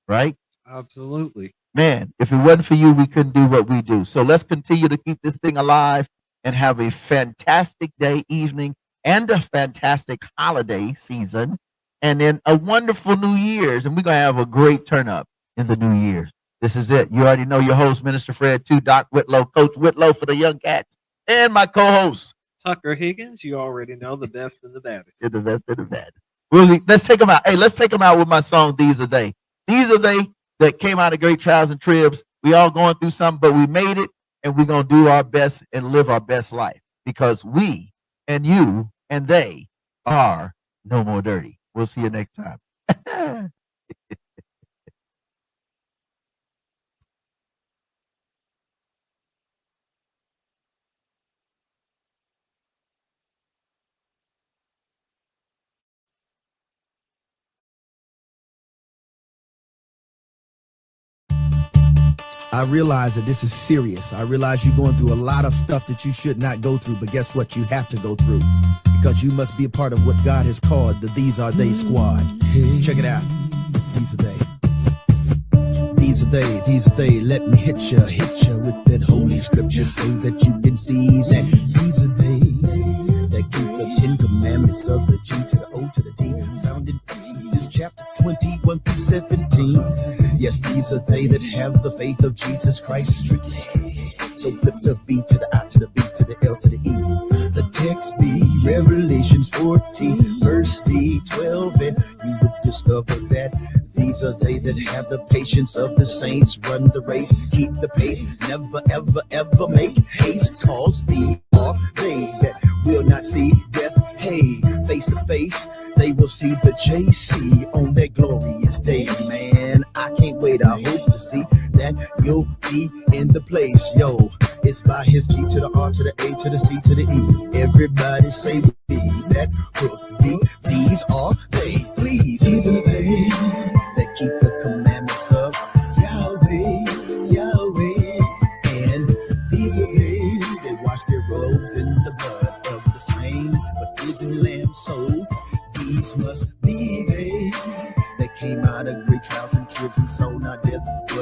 Right? Absolutely. Man, if it wasn't for you, we couldn't do what we do. So let's continue to keep this thing alive and have a fantastic day, evening, and a fantastic holiday season. And then a wonderful New Year's. And we're going to have a great turn up in the New Year's. This is it. You already know your host, Minister Fred 2, Doc Whitlow, Coach Whitlow for the Young Cats, and my co-host, Tucker Higgins. You already know, the best and the baddest. The best and the baddest. Really, let's take them out. Hey, let's take them out with my song, These Are They. These are they that came out of great trials and tribs. We all going through something, but we made it, and we're going to do our best and live our best life, because we and you and they are no more dirty. We'll see you next time. I realize that this is serious. I realize you're going through a lot of stuff that you should not go through, but guess what? You have to go through, because you must be a part of what God has called the These Are They squad. Check it out. These are they. These are they, these are they. Let me hit ya with that holy scripture so that you can see that these are they that keep the 10 commandments of the G to the O to the D, found in Exodus chapter 21 through 17. Yes, these are they that have the faith of Jesus Christ, strictly. So flip the B to the I to the B to the L to the E. The text be Revelations 14, verse D12, and you would discover that these are they that have the patience of the saints, run the race, keep the pace, never, ever, ever make haste, cause these are they that will not see death. Hey, face to face, they will see the JC on that glorious day, man. I can't wait, I hope to see that you'll be in the place, yo. It's by his G to the R to the A to the C to the E. Everybody say with me that hook me. These are they, please. These are they that keep the commandments of Yahweh.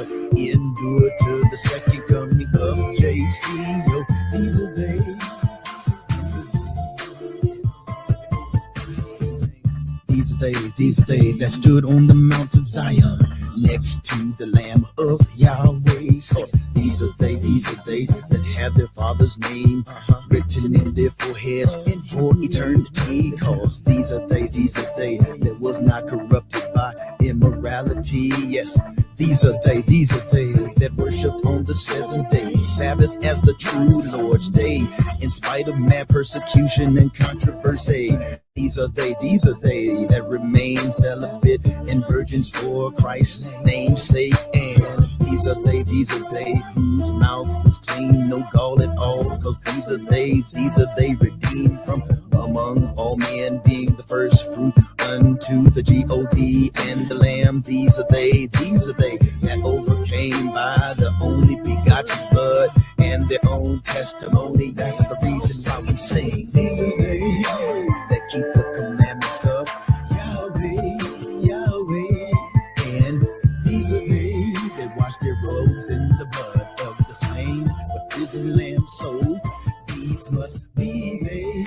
but endure to the second coming of JC. Yo, these are they. These are they that stood on the Mount of Zion next to the Lamb of Yahweh. These are they that have their father's name written in their foreheads for eternity. Cause these are they that was not corrupted by immorality. Yes, these are they that worshiped on the seventh day, Sabbath as the true Lord's day, in spite of mad persecution and controversy. These are they that remain celibate and virgins for Christ's name's sake. And these are they whose mouth was clean, no gall at all. Cause these are they redeemed from among all men, being the first fruit unto the God and the Lamb. These are they that overcame by the only begotten blood and their own testimony. That's the reason why we sing. These are they that keep the commandments of Yahweh. And these are they that wash their robes in the blood of the slain, but risen Lamb. So these must be they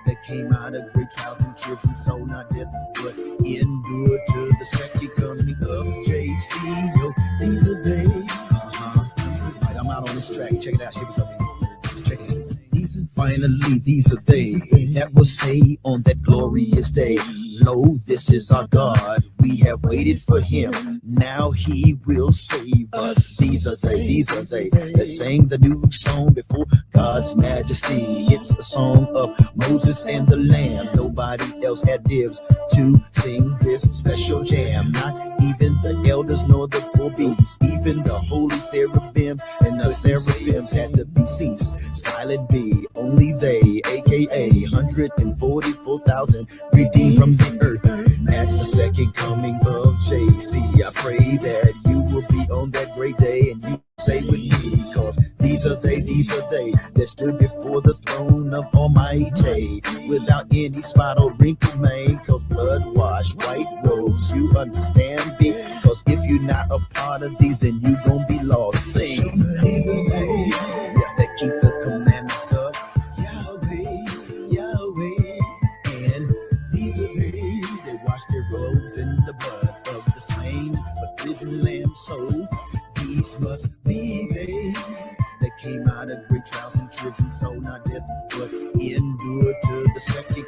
that came out of great trials and tribs, and so not death, but endured to the second coming of JC. Yo, these are they. Right, I'm out on this track. Check it out. Here we go. Check it out. Finally, these are they that will say on that glorious day, lo, this is our God. We have waited for him. Now he will save us. These are they that sang the new song before God's majesty. It's a song of Moses and the Lamb. Nobody else had dibs to sing this special jam. Not even the elders nor the four beasts. Even the holy cherubim and the seraphims had to be ceased. Silent be, only they, aka 144,000 redeemed from the earth at the second coming of JC. I pray that you will be on that great day and you say with me, cause these are they that stood before the throne of Almighty without any spot or wrinkle made. Cause blood washed white robes, you understand me? Cause if you're not a part of these, then you gon' be lost. Sing. These are they that keep the commandments of Yahweh. And these are they that wash their robes in the blood of the slain, but risen Lamb. So these must be they that came out of great trials and tribs, and so not death, but endured to the second